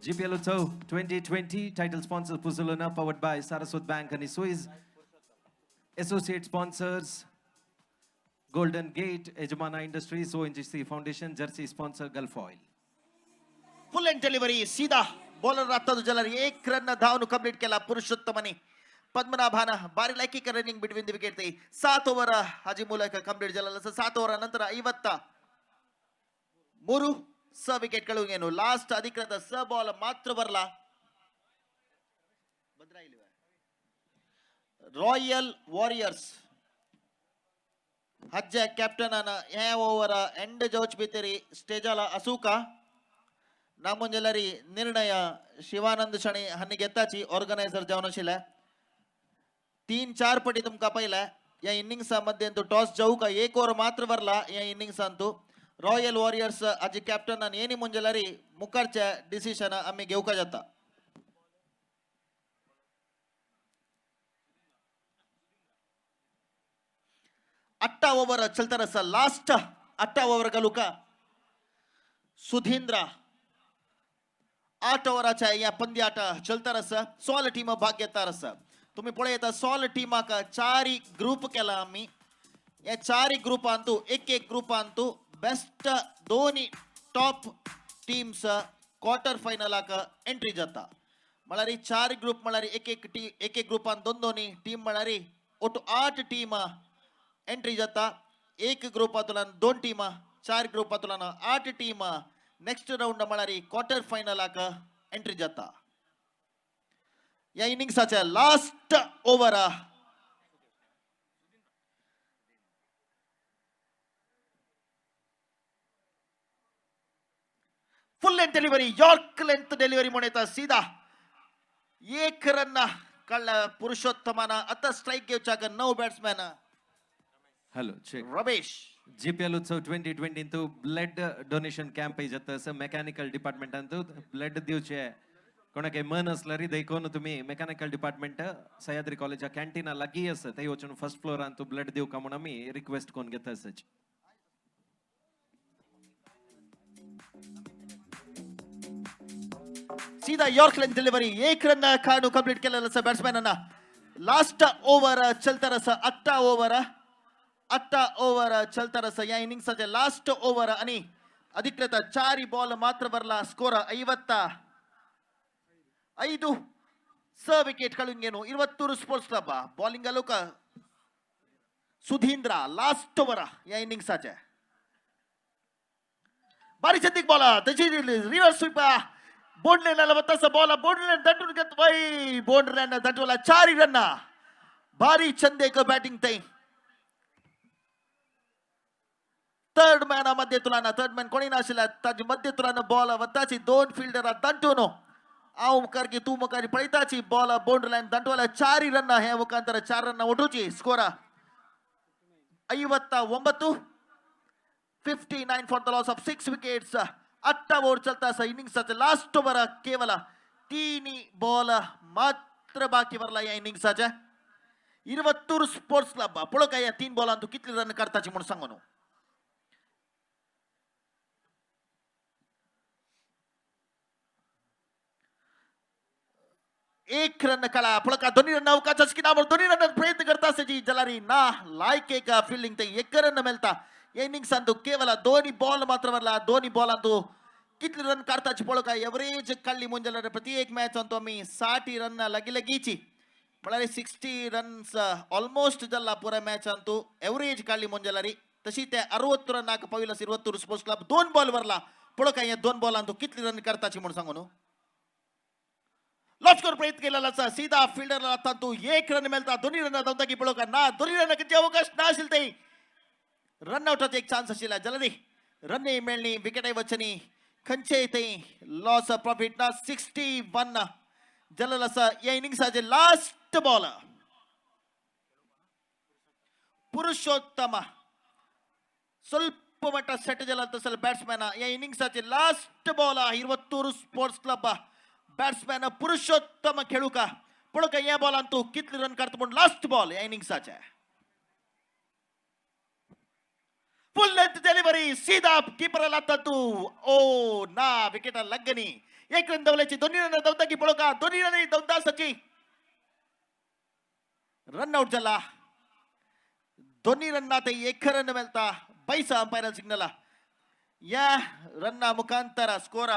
GPL उत्सव 2020 title sponsor Puzuluna powered by Saraswat Bank and Suez associate sponsors Golden Gate Ejmana Industries ONGC Foundation Jersey sponsor Gulf Oil full and delivery सीधा bowler राहता जलर एक run धावून complete केला पुरुषोत्तमनी पद्मनाभान बारी लायकी running between the wicket 7 over हाजी ಮೂಲಕ ಕಂಪ್ಲೀಟ್ ಜಲಲ 7 ಓವರ್ ನಂತರ 53 ಸ ವಿಕೆಟ್ ಗಳು ಲಾಸ್ಟ್ ಅಧಿಕೃತ ಸ ಬಾಲ್ ಮಾತ್ರ ಬರಲ್ಲ ರಾಯಲ್ ವಾರಿಯರ್ಸ್ ಹಜ್ಜ ಕ್ಯಾಪ್ಟನ್ ಅನ ಹ್ಯಾ ಓವರ್ ಎಂಡ್ ಜೋಚ್ ಬಿತರಿ ಸ್ಟೇಜಾಲ ಅಸೂಕ नामुंजलरी निर्णय शिवानंद शणी हानी घेताची ऑर्गनायझर जावन आशिल्ले 3-4 पटी तुमका पाहिला या इनिंग्सा मध्ये तो टॉस जाऊ का 1 ओव्हर मात्र भरला या इनिंग्सांतू रॉयल वॉरियर्स आजी कॅप्टन आणि येणी मुंजलरी मुखारच्या डिसिजन आम्ही घेऊ का जाता अट्टा ओव्हर चलता रहा लास्ट 8 ओव्हर का लुका सुधींद्र 8 ओव्हराच्या या पंद्याट चलता रहा सॉल टीम भाग घेता रहा तुम्ही पुढे येता सॉल टीमाक 4 ग्रुप केला आम्ही या 4 ग्रुपांतू एक ग्रुप अंतू बेस्ट दोन्ही टॉप टीम्स क्वार्टर फायनलाक एंट्री जाता म्हळ्यार 4 ग्रुप म्हळ्यार एक ग्रुपान दोन्ही टीम म्हळ्यार ओटू 8 टीम एंट्री जाता एक ग्रुपातून 2 टीम 4 ग्रुपातून 8 टीम नेक्स्ट राउंड म्हळ्यार क्वार्टर फायनलाक एंट्री जाता या इनिंग्साच्या last over full length delivery yorker length delivery म्हणून येतात सीधा एक रन कळला पुरुषोत्तमाना आता स्ट्राईक घेवच्याक 9 batsman hello check Ramesh GPL उत्सव 2020 इंतू ब्लड डोनेशन कॅम्प जाता मेकॅनिकल डिपार्टमेंट अंतू ब्लड दिवचे कोणाक मन असल्यारी देखून तुम्ही मेकॅनिकल डिपार्टमेंट सह्याद्री कॉलेजच्या कॅन्टीना लागी असत ते वचून फर्स्ट फ्लोर अंतू ब्लड दिवका म्हणून आम्ही रिक्वेस्ट कोण घेता असच सीधा यॉर्क लेंथ डिलिव्हरी एक रन काढून कंप्लीट केलेलं असं बॅट्समॅनांना लास्ट ओव्हर चलता रस 8 ओव्हर चलता रस या इनिंग्सचे लास्ट ओव्हर आणि अधिकृत 4 बॉल मात्र बरला स्कोर 55 ವಿಕೆಟ್ ಕಳುಂಗೇನು 22 ಸ್ಪೋರ್ಟ್ಸ್ ಕ್ಲಬ್ ಬೌಲಿಂಗ್ ಅಲೋಕ ಸುಧೀಂದ್ರ लास्ट ओव्हर या इनिंग्सचे बारी छत्तीक बॉल त्याची रिव्हर्स स्वीप बोंडलेला तसं बॉल बोंडले दटून घेत बाई बोंडल्यानं दटवला 4 रन भारी चंदेक बॅटिंग ते थर्ड मॅन मध्ये तुलाना थर्ड मॅन कोणी नाशिला ताजी मध्ये तुलाना बॉल वताची 2 फिल्डर दंटून आव मुखारकी तू मुखारी पळताची बॉल बोंडल्यानं दंटवला 4 रन हे मुखांतर 4 रन ओढूची score 59 59 for the loss of 6 wickets 8 over चलता असा इनिंग्सचा लास्ट ओव्हर केवळ 3 बॉल मात्र बाकी बरला या इनिंग्सच्या 22 स्पोर्ट्स क्लब पळो काय या 3 बॉलांतू कितले रन करताची म्हणून सांगू नो एक रन कळा पळका दोन्ही रन अवकाश स्किनावर दोन्ही रन प्रयत्न करता असायची जलारी ना लायक एक फील्डिंग ते 1 रन मिळता या इनिंग्स अंतू केवळ 2 बॉल मात्र बरला 2 बॉल अंतू कितले रन काढताची पळका एवरेज कळली ಮುಂಜಾನೆ ಪ್ರತಿ एक मैच अंतू आम्ही 60 रन लगी लगीची पळारी 60 रन्स ऑलमोस्ट जल्ला पूरा मैच अंतू एवरेज कळली ಮುಂಜಾನೆ तशी ते 60 रन नाक पविलस 22 स्पोर्ट्स क्लब 2 बॉल वरला पळका या 2 बॉल अंतू कितले रन करताची म्हणून सांगू नो लॉस्कोर प्रयत्न केलेला सीधा फिल्डरला तू 1 रन मिळता दोन्ही रन धावता की पळो का ना दोन्ही रन किती अवकाश ना असेल ते रन आउटचा एक चान्स असेल जल्दी रन मिळणी विकेट वचनी खंचे ते लॉस प्रॉफिट ना 61 जलल या इनिंग्सचे लास्ट बॉल पुरुषोत्तम ಸ್ವಲ್ಪ ಮಟ್ಟ ಸೆಟ್ ಜಲಂತ ಬ್ಯಾಟ್ಸ್ಮನ್ या इनिंग्सचे last ball 22 sports club batsman Purushottam खेळू का पुढे का या बॉल अंतू कितले रन करतो म्हणून लास्ट बॉल या इनिंग्सच्या फुल लेंथ डिलिव्हरी सीधा कीपरला तू ओ ना विकेट लगनी 1 रन दवल्याची दोन्ही रन दवता की पळो का दोन्ही रन दवता सची रन आउट झाला दोन्ही रन ते 1 रन मिळता 22 अंपायर सिग्नल या रन मुखांतर स्कोर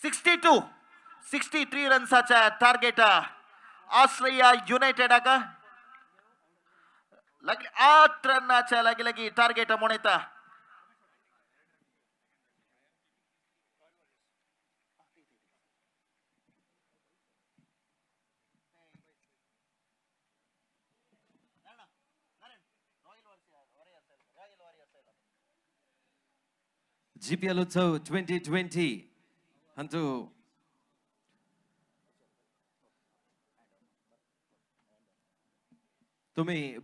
63 रन्साचा टार्गेट आश्रय युनायटेड आका लगी 8 रनाच्या लगी लगी टार्गेट म्हणता GPL उत्सव 2020 ಅಂತೂ तुम्ही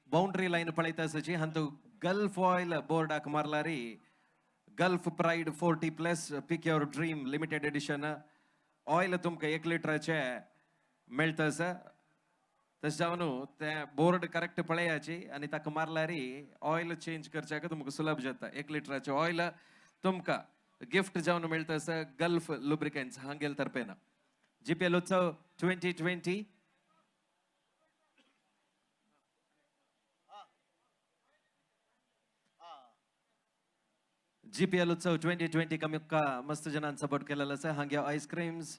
बाउंड्री लाईन पळयता आसाची हातू गल्फ ऑयल बोर्ड आक मारलारी Gulf pride 40+ pick your dream limited edition oil तुमका 1 लिटराचे मेळता आसा तशें जावन ते बोर्ड करेक्ट पळयाची आनी ताका मारलारी ऑयल चेंज करच्याक तुमकां सुलभ जाता 1 लिटराचे ऑयल तुमका गिफ्ट जावन मेळटा आसा गल्फ लुब्रिकन्स हांगेल तर्फेन GPL उत्सव 2020 GPL उत्सव 2020 कमी मस्त जनान सपोर्ट केलेला आसा हांगे ice creams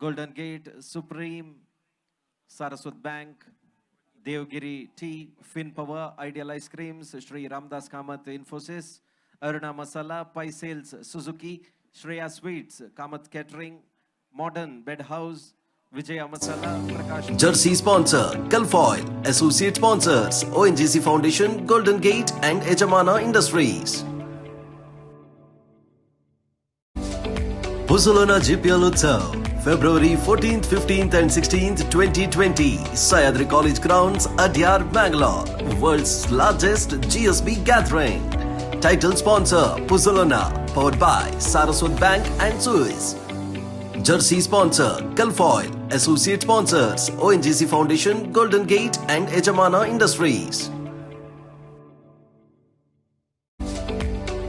golden gate supreme Saraswat bank Devgiri tea fin power ideal ice creams Shri Ramdas Kamath Infosys Aruna Masala, Pai Sales, Suzuki, Shreya Sweets, Kamath Catering, Modern Bed House, Vijaya Masala, Prakash. Jersey sponsor Gulfoil. Associate sponsors ONGC Foundation, Golden Gate and Ejamana Industries. Barcelona GPL Utsav, February 14th, 15th and 16th, 2020, Sayadri College Grounds, Adyar, Bangalore. World's largest GSB gathering. Title sponsor Barcelona, powered by Saraswat Bank and Suez. Jersey sponsor Gulfoil. Associate sponsors ONGC Foundation, Golden Gate and Ejamana Industries.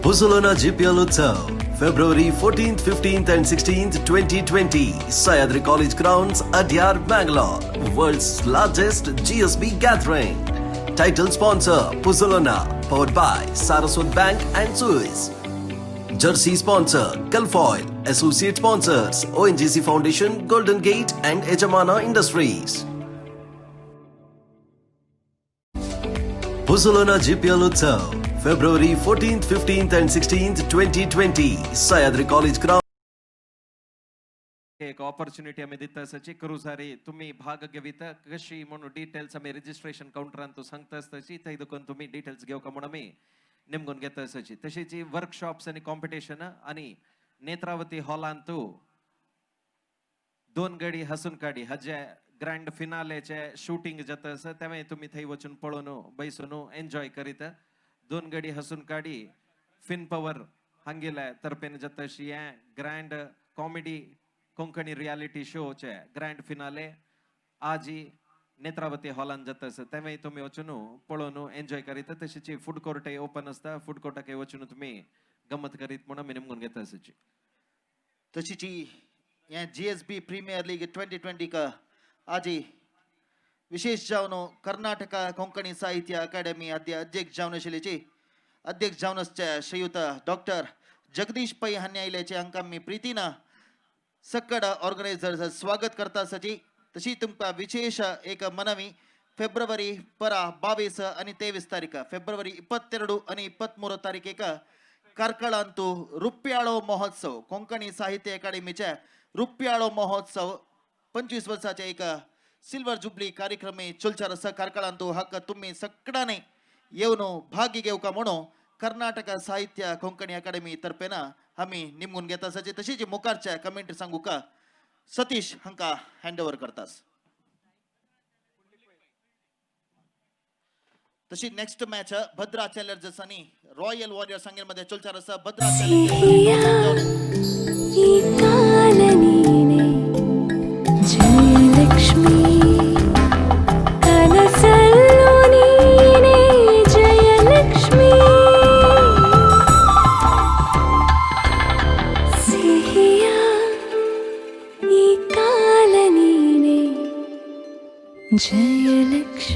Barcelona GPL Utsav, February 14th, 15th and 16th, 2020, Sayadri College Grounds, Adyar, Bangalore. World's largest GSB gathering. Title sponsor Barcelona, powered by Saraswat Bank and Suez. Jersey sponsor Gulfoil. Associate sponsors ONGC Foundation, Golden Gate and Ejamana Industries. Barcelona GPL Utsav, February 14th, 15th and 16th, 2020, Sayadri College Ground. एक opportunity आम्ही दिता आसाची करू सारी तुम्ही भाग घेविता कशी म्हणून details आम्ही रजिस्ट्रेशन काउंटरान तो सांगता आसताची थंय देखून तुम्ही डिटेल्स घेवका म्हणून आम्ही नेमकून घेता आसाची तशीच वर्कशॉप्स आणि कॉम्पिटिशन आणि नेत्रावती हॉलान तू दोन गडी हसून काढी हाजे ग्रँड फिनालेचे शूटिंग जाता आसा त्यामुळे तुम्ही थंय वचून पळोवन बैसून एन्जॉय करीत दोन गडी हसून काढी फिन पॉवर हांगेल्या तर्फेन जाता अशी हे ग्रँड कॉमेडी कोंकणी रियालिटी शोचे ग्रँड फिनाले आज नेत्रावती हॉलान जाता आसा त्यामुळे तुम्ही वचून पळोवन एन्जॉय करीत तशीच फूड कोर्टय ओपन असता फूड कोर्टाक वचून तुम्ही गमत करीत म्हणून आमी नेमकून घेता आसाची तशीच या GSB प्रीमियर लीग 2020 का आज विशेष जावन कर्नाटक कोंकणी साहित्य अकादमी अध्यक्ष जावन आशिल्लेचे अध्यक्ष जावन श्रीयुत डॉक्टर जगदीश पै हांणी आयिल्ल्याचे हांकां आमी प्रितीन सकड ऑर्गनायझर स्वागत करता आसाची तशी तुमकां विशेष एक मनवी फेब्रुवारी 22 आणि 23 तारीख फेब्रुवारी 22 आणि 23 तारीखेक ಕಾರ್ಕಳಂತೂ रुप्याळो महोत्सव कोंकणी साहित्य अकादमीचे रुप्याळो महोत्सव 25 वर्षाचे एक सिल्वर जुबली कार्यक्रम चलचार आसा ಕಾರ್ಕಳಂತೂ हाका तुम्ही सगळ्यांनी येवन भाग घेवका म्हणून कर्नाटक साहित्य कोंकणी अकादमी तर्फेन आम्ही निमगून घेता आसाची तशीच मुखारच्या कमेंट सांगू का सतीश हांका हँड ओव्हर करतास तशी नेक्स्ट मॅच भद्रा चॅलेंजर्स आणि रॉयल वॉरियर संघांमध्ये चलचार आसा भद्रा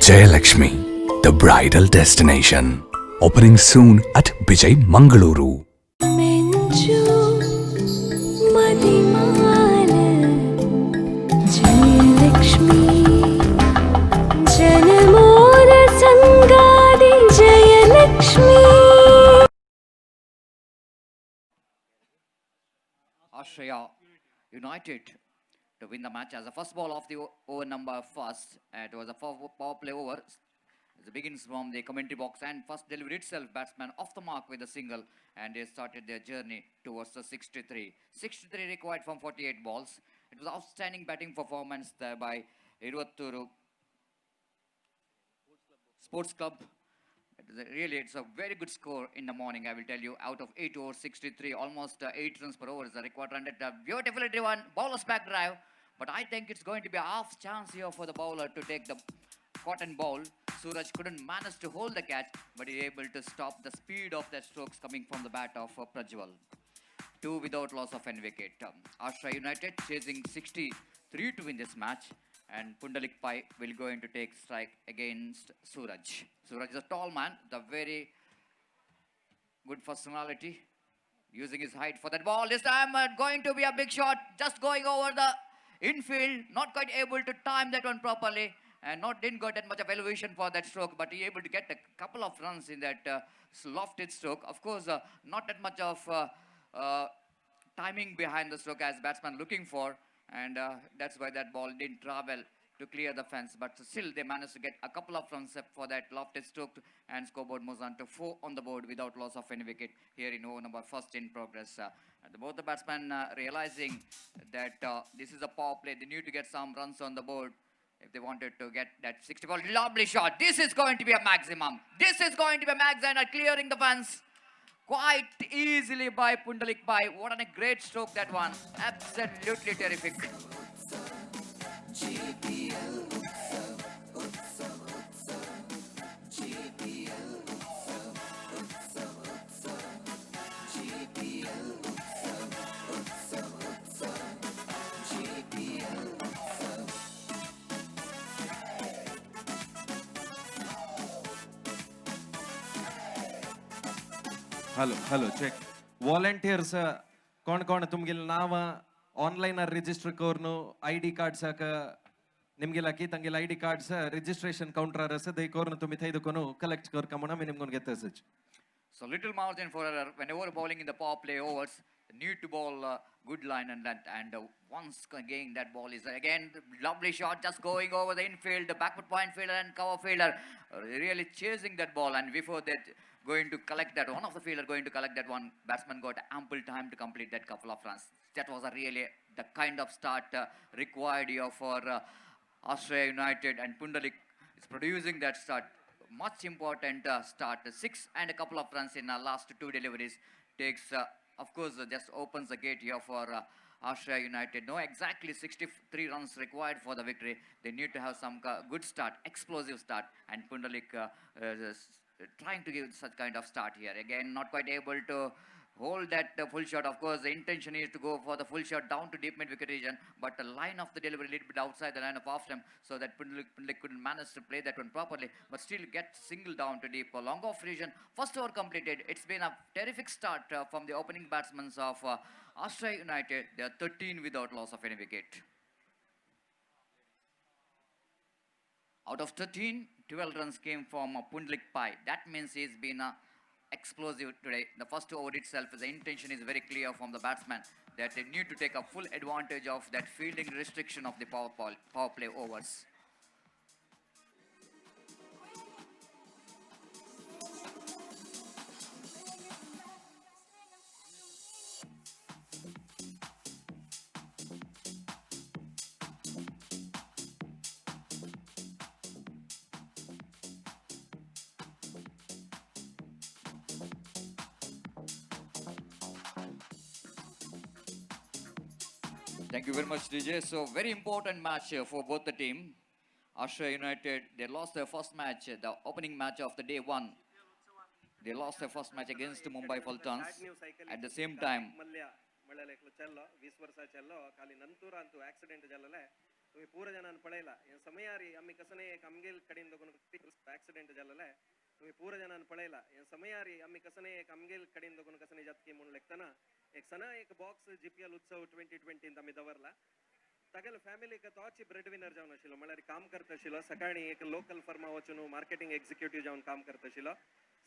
Jayalakshmi, the bridal destination. Opening soon at Vijay Mangaluru. Australia United to win the match as the first ball of the over number first. It was a power play over. It begins from the commentary box and first delivery itself, batsman off the mark with a single, and they started their journey towards the 63. 63 required from 48 balls. It was outstanding batting performance there by Iruvatturu Sports Club. It's a very good score in the morning, I will tell you. Out of 8 overs, 63, almost 8 runs per over is the required run. Beautifully driven, bowler's back drive. But I think it's going to be a half chance here for the bowler to take the cotton ball. Suraj couldn't manage to hold the catch, but he able to stop the speed of the strokes coming from the bat of Prajwal. 2 without loss of any wicket. Australia United chasing 63 to win this match. And Pundalik Pai will go in to take strike against Suraj. Suraj is a tall man, the very good personality, using his height for that ball. This time going to be a big shot, just going over the infield, not quite able to time that one properly. and didn't got that much of elevation for that stroke, but he able to get a couple of runs in that lofted stroke. Of course, not that much of timing behind the stroke as batsman looking for, and that's why that ball didn't travel to clear the fence. But still, they managed to get a couple of runs for that lofted stroke, and scoreboard moves on to 4 on the board without loss of any wicket here in over number first in progress. And both the batsmen realizing that this is a power play, they need to get some runs on the board if they wanted to get that 60 ball. Lovely shot. This is going to be a maximum. This is going to be a max, and clearing the fence quite easily by Pundalik Pai. What a great stroke that one. Absolutely terrific. Hello check volunteers कोण कोण तुमगेल नाव online register करून ID cards निमगेल की तंगेल ID cards registration counter दे करून तुम्ही थैद कोण कलेक्ट कर कमोना मी निमगोन घेतस. So little margin for error whenever bowling in the power play overs. Need to bowl good line and length, and once again that ball is again lovely shot, just going over the infield, the backward point fielder and cover fielder really chasing that ball, and before that going to collect that one of the fielder going to collect that one, batsman got ample time to complete that couple of runs. That was a really the kind of start required here for Australia United, and Pundalik is producing that start. Much important start. 6 and a couple of runs in last 2 deliveries. Takes, of course, just opens the gate here for Australia United. No, exactly 63 runs required for the victory. They need to have some good start, explosive start, and Pundalik trying to give such kind of start here. Again, not quite able to hold that full shot. Of course, the intention is to go for the full shot down to deep mid wicket region, but the line of the delivery a little bit outside the line of off stump, so that Pundalik couldn't manage to play that one properly, but still get single down to deep long off region. First over completed. It's been a terrific start from the opening batsmen of Australia United. They are 13 without loss of any wicket. Out of 13, 12 runs came from Pundalik Pai. That means he's been explosive today. The first over itself, the intention is very clear from the batsman that they need to take a full advantage of that fielding restriction of the power play overs. Thank you very much, DJ. So, very important match for both the team. Australia United, they lost their first match, the opening match of the day 1. They lost their first match against Mumbai Sultans. At the same time, तुम्ही पूरा जनान पळयला हे समयारी आम्ही कसने एक आमगेल कडेन दोन accident झालेला तुम्ही पूरा जनान पळयला हे समयारी आम्ही कसने एक आमगेल कडेन दोन कसने जातकी म्हणून लेखतना एक सना एक बॉक्स GPL उत्सव 2020 आम्ही दवरला तागेल फॅमिली का तोची ब्रेड विनर जावन आशिल्लो म्हळ्यार काम करता आशिल्लो सकाळी एक लोकल फर्मा वचून मार्केटिंग एक्झिक्युटिव्ह जावन काम करता आशिल्लो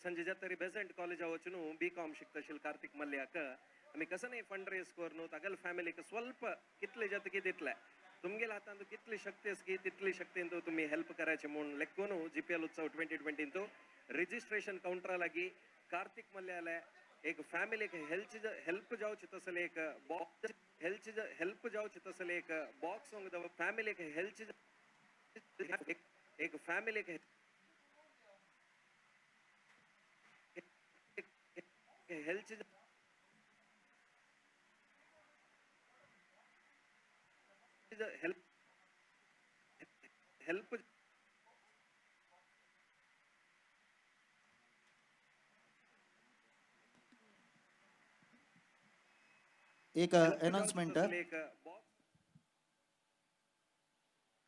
संजे जतरी बेसेंट कॉलेज वचून BCom शिकता आशिल्लो कार्तिक मल्ल्याक आम्ही कसने फंड रेस करनो तागेल फॅमिलीक स्वल्प कितले जतकी दितले तुमगेल हातान कितली शक्ती आसकी तितली शक्तीन तो तुम्ही हेल्प करायचे म्हणून लेखून GPL उत्सव 2020 तो रजिस्ट्रेशन काउंटर लागी कार्तिक मल्ल्याले एक फॅमिली हेल्प जावची तसले एक बॉक्स हेल्प जावची तसले एक box Hong the family help एक फॅमिली हेल्प हेल्प एक अनाउन्समेंट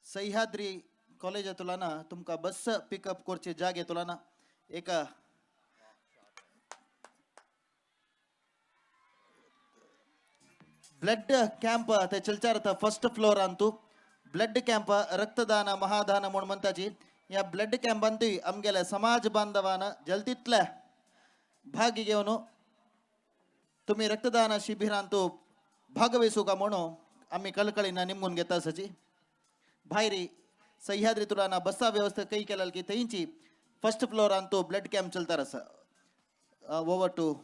सह्याद्री कॉलेज तुलाना तुमका बस पिकअप करचे जागे तुलाना एक ब्लड कॅम्प ते चलचार first floor Antu blood camp रक्तदान महादान म्हूण म्हणटाची ह्या ब्लड कॅम्पांतूय आमगेल्या समाज बांधवान जल्तीतल्या भाग घेवन तुम्ही रक्तदान शिबिरांत भागवेसू का म्हणून आम्ही कळकळीनं निमून घेता आसाची भायरी सह्याद्री तुलाना बसा व्यवस्था कई केला की थंयची फर्स्ट फ्लोरान तो ब्लड कॅम्प चलता आसा ओवर टू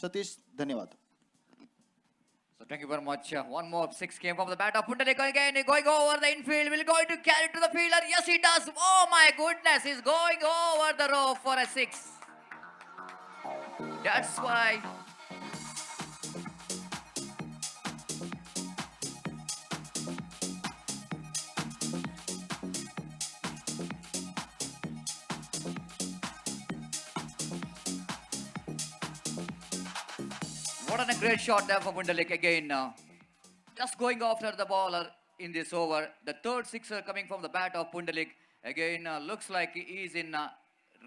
सतीश धन्यवाद. So thank you very much. One more six came from the bat of Pundalik again. Going over the infield. Will going to carry to the fielder. Yes, he does. Oh my goodness. He's going over the row for a six. That's why. What a great shot there for Pundalik again. Just going after the bowler in this over. The third sixer coming from the bat of Pundalik. Again, looks like he is in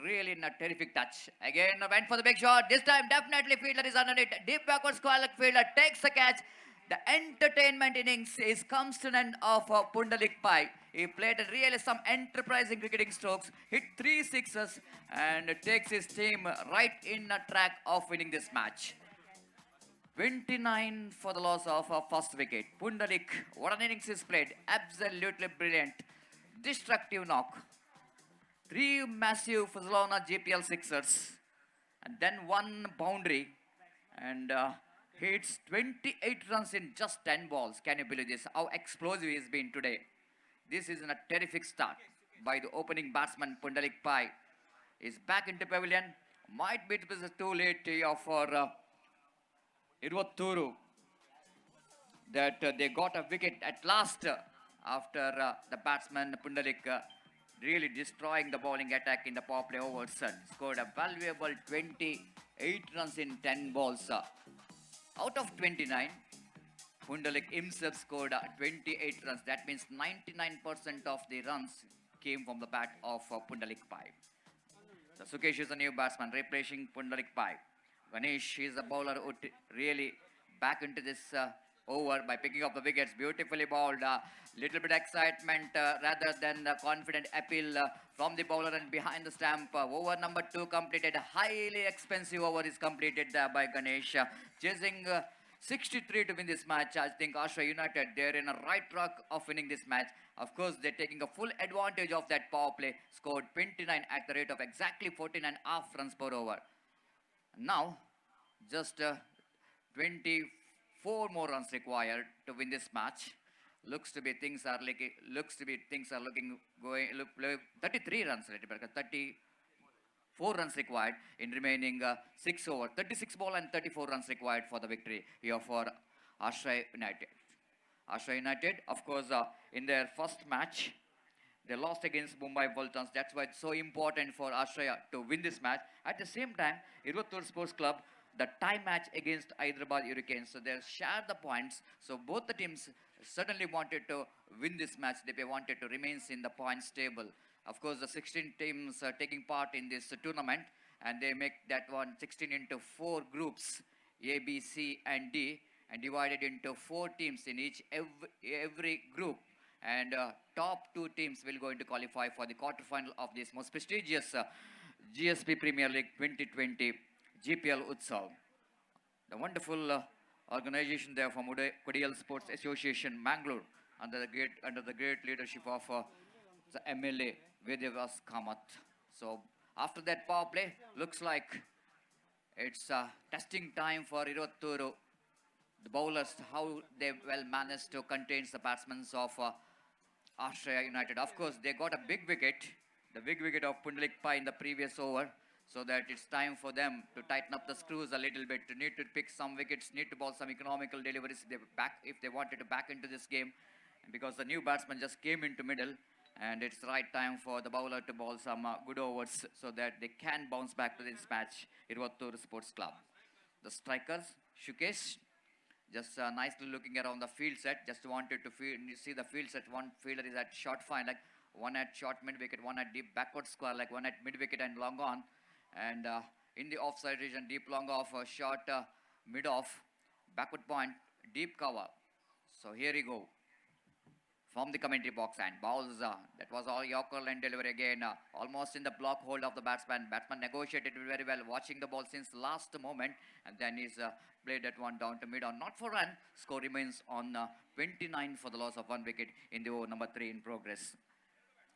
really in a terrific touch. Again, went for the big shot. This time, definitely fielder is under it. Deep backward square fielder takes the catch. The entertainment innings is comes to an end of Pundalik Pai. He played really some enterprising cricketing strokes, hit 3 sixes, and takes his team right in a track of winning this match. 29 for the loss of first wicket. Pundalik, what an innings is played. Absolutely brilliant. Destructive knock. 3 massive Fazlona GPL sixers. And then 1 boundary. And hits 28 runs in just 10 balls. Can you believe this? How explosive he has been today. This is a terrific start by the opening batsman Pundalik Pai. Is back into pavilion. Might be too late for Irvatturu that they got a wicket at last after the batsman Pundalik really destroying the bowling attack in the power play overs. Scored a valuable 28 runs in 10 balls. Out of 29, Pundalik himself scored 28 runs. That means 99% of the runs came from the bat of Pundalik Pai. So Sukesh is a new batsman replacing Pundalik Pai. Ganesh is a bowler who really back into this over by picking up the wickets. Beautifully bowled. Little bit excitement rather than confident appeal from the bowler and behind the stamp. Over number 2 completed. Highly expensive over is completed by Ganesh. Chasing 63 to win this match. I think Ashra United, they're in a right track of winning this match. Of course, they're taking a full advantage of that power play. Scored 29 at the rate of exactly 14.5 runs per over. Now, just 24 more runs required to win this match. Looks to be things are looking going. 33 runs, 34 runs required in remaining 6 over. 36 ball and 34 runs required for the victory here for Ashray United. Ashray United, of course, in their first match, they lost against Mumbai Voltans. That's why it's so important for Ashraya to win this match. At the same time, Irvattur Sports Club, the tie match against Hyderabad Hurricanes. So they shared the points. So both the teams certainly wanted to win this match. They wanted to remain in the points table. Of course, the 16 teams are taking part in this tournament. And they make that one 16 into 4 groups, A, B, C, and D. And divided into 4 teams in every group. And top 2 teams will go into qualify for the quarterfinal of this most prestigious GSP Premier League 2020 GPL Utsav. The wonderful organization there from Kodiyal Sports Association, Mangalore, under the great leadership of the MLA Vedyavas Kamath. So after that power play, looks like it's testing time for Irvatturu. The bowlers, how they well managed to contain the batsmen of Ashraya United. Of course, they got a big wicket, the big wicket of Pundalik Pai in the previous over, so that it's time for them to tighten up the screws a little bit, to need to pick some wickets, need to bowl some economical deliveries if they wanted to back into this game. And because the new batsman just came into middle, and it's the right time for the bowler to bowl some good overs so that they can bounce back to this match, Irvattur Sports Club. The strikers, Shukesh, just nicely looking around the field set. Just wanted to see the field set. One fielder is at short fine, like one at short mid wicket, one at deep backward square, like one at mid wicket and long on. And in the offside region, deep long off, short mid off, backward point, deep cover. So here you go. from the commentary box, and balls, that was all Yorker line delivery again, almost in the block hold of the batsman. Batsman negotiated it very well, watching the ball since last moment, and then he's played that one down to mid on, not for run. Score remains on 29 for the loss of 1 wicket in the over number 3 in progress.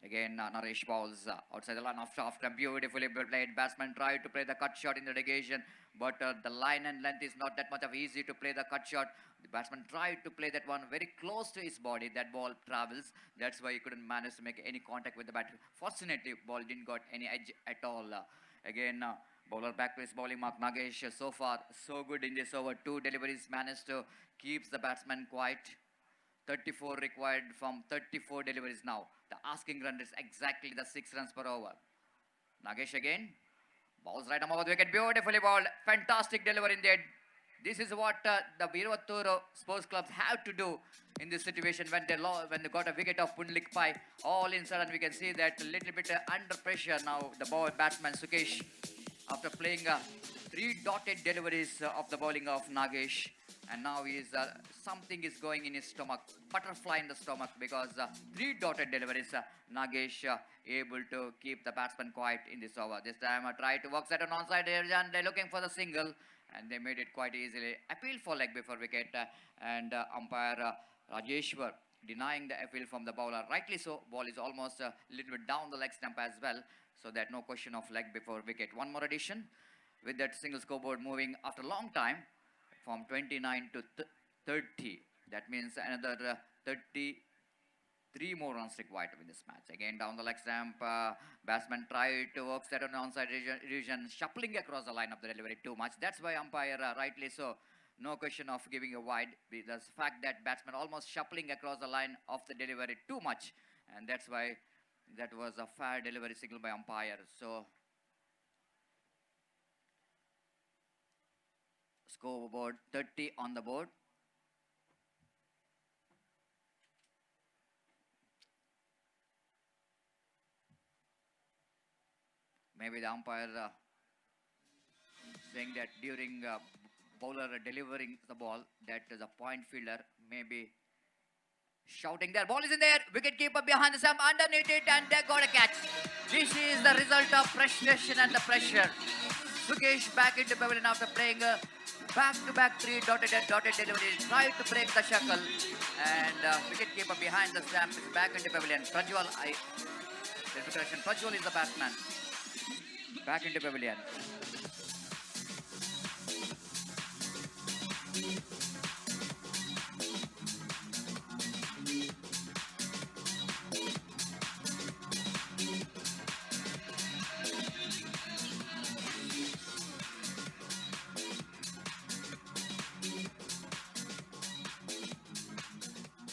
Again, Naresh balls outside the line after beautifully played. Batsman tried to play the cut shot in the negation, but the line and length is not that much of easy to play the cut shot. The batsman tried to play that one very close to his body. That ball travels. That's why he couldn't manage to make any contact with the bat. Fortunately, ball didn't got any edge at all. Again, bowler back to his bowling mark. Nagesh, so far, so good in this over. 2 deliveries managed to keep the batsman quiet. 34 required from 34 deliveries now. The asking run is exactly the 6 runs per over. Nagesh again. Balls right above the wicket. Beautifully bowled. Fantastic delivery indeed. This is what the Viravatturu sports clubs have to do in this situation when they got a wicket of Pundlik Pai. All inside, and we can see that a little bit under pressure now. The batsman Sukesh, after playing 3 dotted deliveries of the bowling of Nagesh. And now something is going in his stomach, butterfly in the stomach, because 3 dotted deliveries. Nagesh able to keep the batsman quiet in this over. This time tried to work set on onside area, and they're looking for the single, and they made it quite easily. Appeal for leg before wicket, and umpire Rajeshwar denying the appeal from the bowler. Rightly so, ball is almost a little bit down the leg stump as well, so that no question of leg before wicket. One more addition with that single scoreboard moving after a long time from 29 to 30. That means another 33 more runs required to win this match. Again, down the leg stump, batsman tried to work set on the onside region, shuffling across the line of the delivery too much. That's why umpire, rightly so, no question of giving a wide. The fact that batsman almost shuffling across the line of the delivery too much, and that's why that was a fair delivery signal by umpire. So, scoreboard 30 on the board. Maybe the umpire saying that during bowler delivering the ball, that the point fielder may be shouting there. Ball is in there. Wicket keeper behind the stump, underneath it, and they got a catch. This is the result of frustration and the pressure. Sukesh back into pavilion after playing back-to-back 3 dotted deliveries. Tried to break the shackle, and wicket keeper behind the stump is back into pavilion. Prajwal, Prajwal is the batsman. Back into pavilion.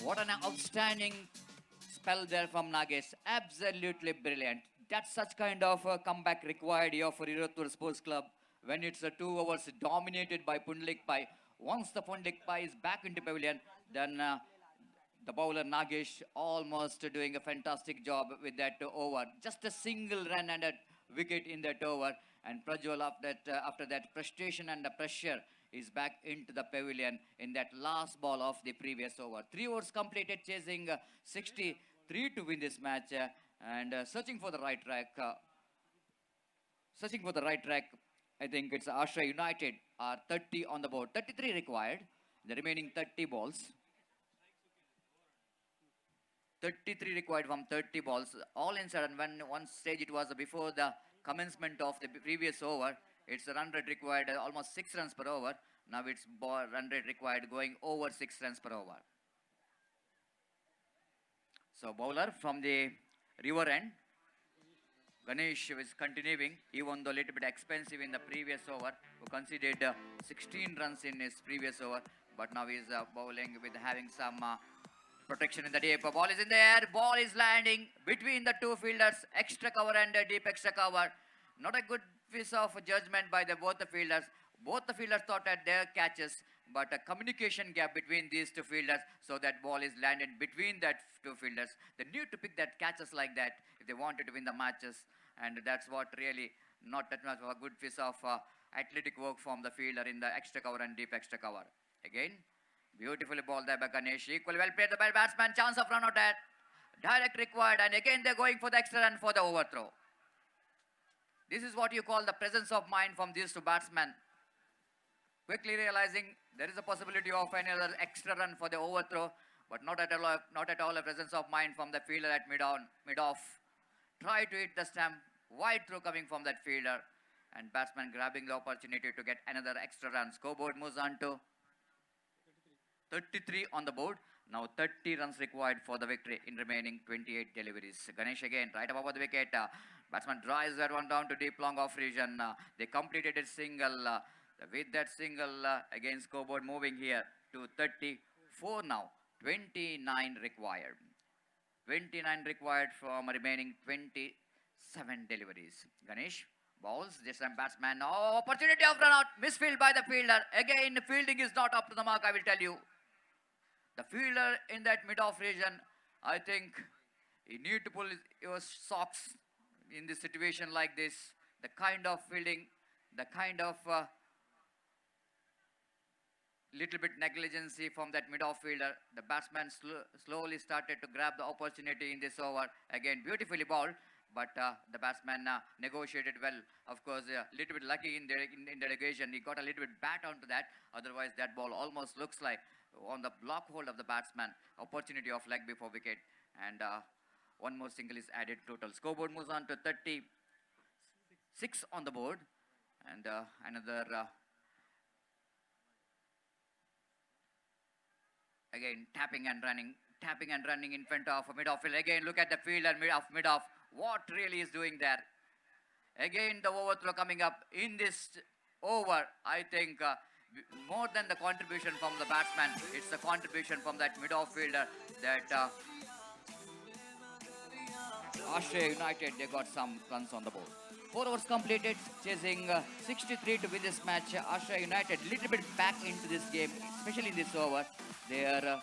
What an outstanding spell there from Nagesh. Absolutely brilliant. That's such kind of a comeback required here for Viravatturu Sports Club when it's 2 overs dominated by Pundlik Pai. Once the Pundlik Pai is back into pavilion, then the bowler Nagesh almost doing a fantastic job with that over. Just a single run and a wicket in that over. And Prajwal, after that frustration and the pressure, is back into the pavilion in that last ball of the previous over. 3 overs completed, chasing 63 to win this match, and searching for the right track. I think it's Ashray United are 30 on the board. 33 required. The remaining 30 balls. 33 required from 30 balls. All inside, and when one stage it was before the commencement of the previous over, it's a run rate required almost 6 runs per over. Now it's run rate required going over 6 runs per over. So bowler from the river end, Ganesh is continuing, even though a little bit expensive in the previous over, who conceded 16 runs in his previous over, but now he's bowling with having some protection in the deep. Ball is in the air, ball is landing between the 2 fielders, extra cover and deep extra cover. Not a good piece of judgment by both the fielders. Both the fielders thought at their catches, but a communication gap between these 2 fielders, so that ball is landed between that 2 fielders. They need to pick that catches like that if they wanted to win the matches, and that's what really not that much of a good piece of athletic work from the fielder in the extra cover and deep extra cover. Again, Beautifully balled there by Ganesh. Equally well played by batsman. Chance of run out there. Direct required, and again they're going for the extra run for the overthrow. This is what you call the presence of mind from these two batsmen. Quickly realizing there is a possibility of another extra run for the overthrow, but not at all a presence of mind from the fielder at mid-off. Try to hit the stump, wide throw coming from that fielder, and batsman grabbing the opportunity to get another extra run. Scoreboard moves on to 33 on the board. Now 30 runs required for the victory in remaining 28 deliveries. Ganesh again right above the wicket. Batsman drives that one down to deep long off region. They completed a single. With that single, again scoreboard moving here to 34 now. 29 required. 29 required from remaining 27 deliveries. Ganesh bowls. This time batsman. Oh, opportunity of run out. Misfield by the fielder. Again, fielding is not up to the mark, I will tell you. The fielder in that mid-off region, I think he need to pull your socks in this situation like this. The kind of fielding, the kind of little bit negligence from that mid-off fielder. The batsman slowly started to grab the opportunity in this over. Again, beautifully bowled, but the batsman negotiated well. Of course, a little bit lucky in the occasion. He got a little bit bat onto that. Otherwise, that ball almost looks like on the block hold of the batsman. Opportunity of leg before wicket. And one more single is added total. Scoreboard moves on to 36 on the board. And another... Again, tapping and running in front of a mid-off field. Again, look at the fielder mid-off. What really is doing there? Again, the overthrow coming up in this over. I think more than the contribution from the batsman, it's the contribution from that mid-off fielder that Australia United, they got some runs on the board. 4 overs completed, chasing 63 to win this match. Australia United little bit back into this game, especially in this over. They are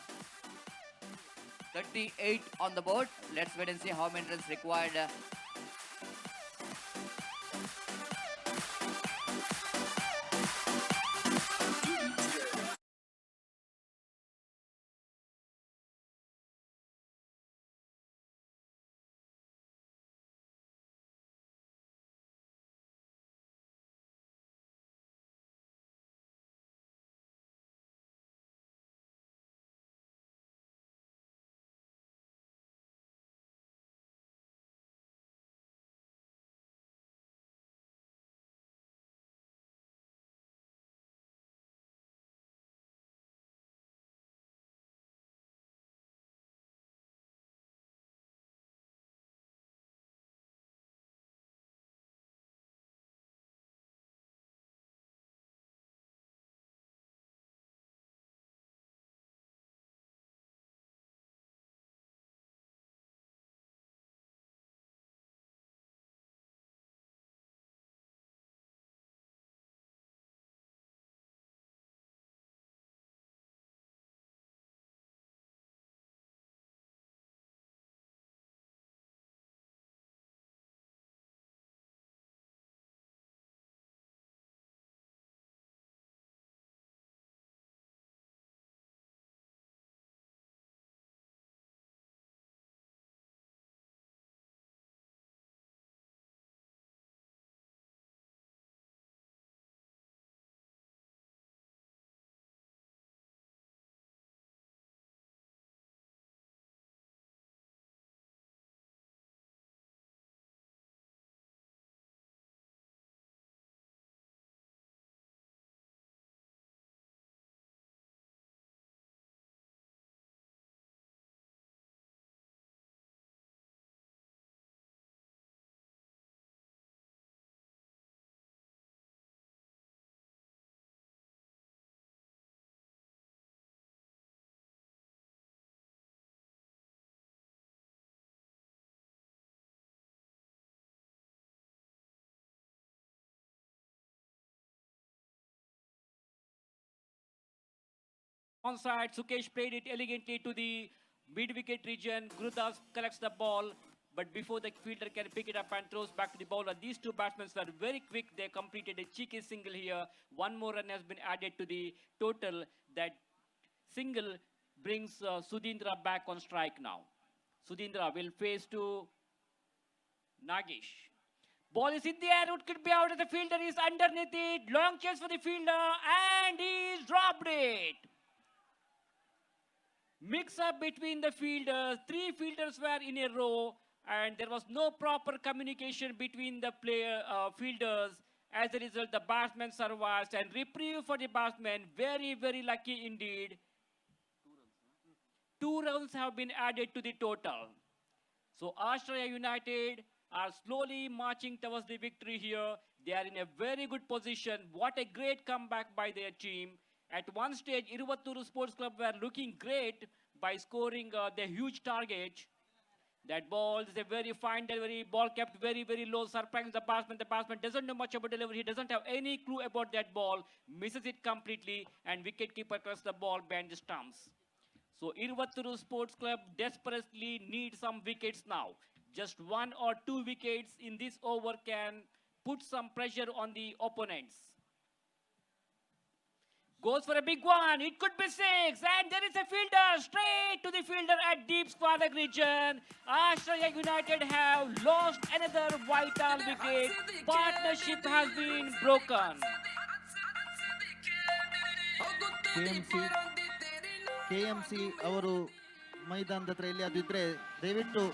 38 on the board. Let's wait and see how many runs required. Onside, Sukesh played it elegantly to the mid-wicket region. Gurudas collects the ball, but before the fielder can pick it up and throws back to the bowler, these two batsmen were very quick. They completed a cheeky single here. One more run has been added to the total. That single brings Sudhindra back on strike now. Sudhindra will face to Nagesh. Ball is in the air, it could be out, the fielder is underneath it. Long chase for the fielder, and he's dropped it. Mix up between the fielders. Three fielders were in a row, and there was no proper communication between the fielders. As a result, the batsman survives, and reprieve for the batsman. Very, very lucky indeed. 2 runs have been added to the total. So Australia United are slowly marching towards the victory here. They are in a very good position. What a great comeback by their team. At one stage, Iruvatturu Sports Club were looking great by scoring the huge target. That ball is a very fine delivery. Ball kept very, very low, surprising the batsman. The batsman doesn't know much about delivery. He doesn't have any clue about that ball. Misses it completely, and wicketkeeper crosses the ball behind the stumps. So Iruvatturu Sports Club desperately needs some wickets now. Just 1 or 2 wickets in this over can put some pressure on the opponents. Goes for a big one. It could be 6. And there is a fielder straight to the fielder at deep square region. Australia United have lost another vital wicket. Partnership has been broken. KMC ಅವರು ಮೈದಾನದ ಹತ್ರ ಎಲ್ಲಿಯಾದ್ರೂ ಇದ್ರೆ ದಯವಿಟ್ಟು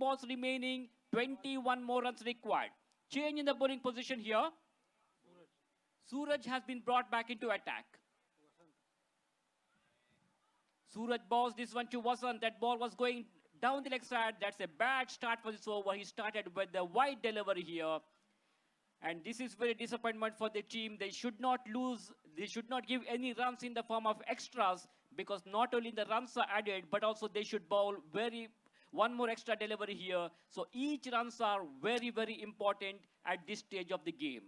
Balls remaining, 21 more runs required. Change in the bowling position here. Suraj has been brought back into attack. Suraj balls this one to Vasant. That ball was going down the leg side. That's a bad start for this over. He started with the wide delivery here. And this is very disappointment for the team. They should not lose. They should not give any runs in the form of extras because not only the runs are added, but also they should bowl one more extra delivery here. So each runs are very, very important at this stage of the game.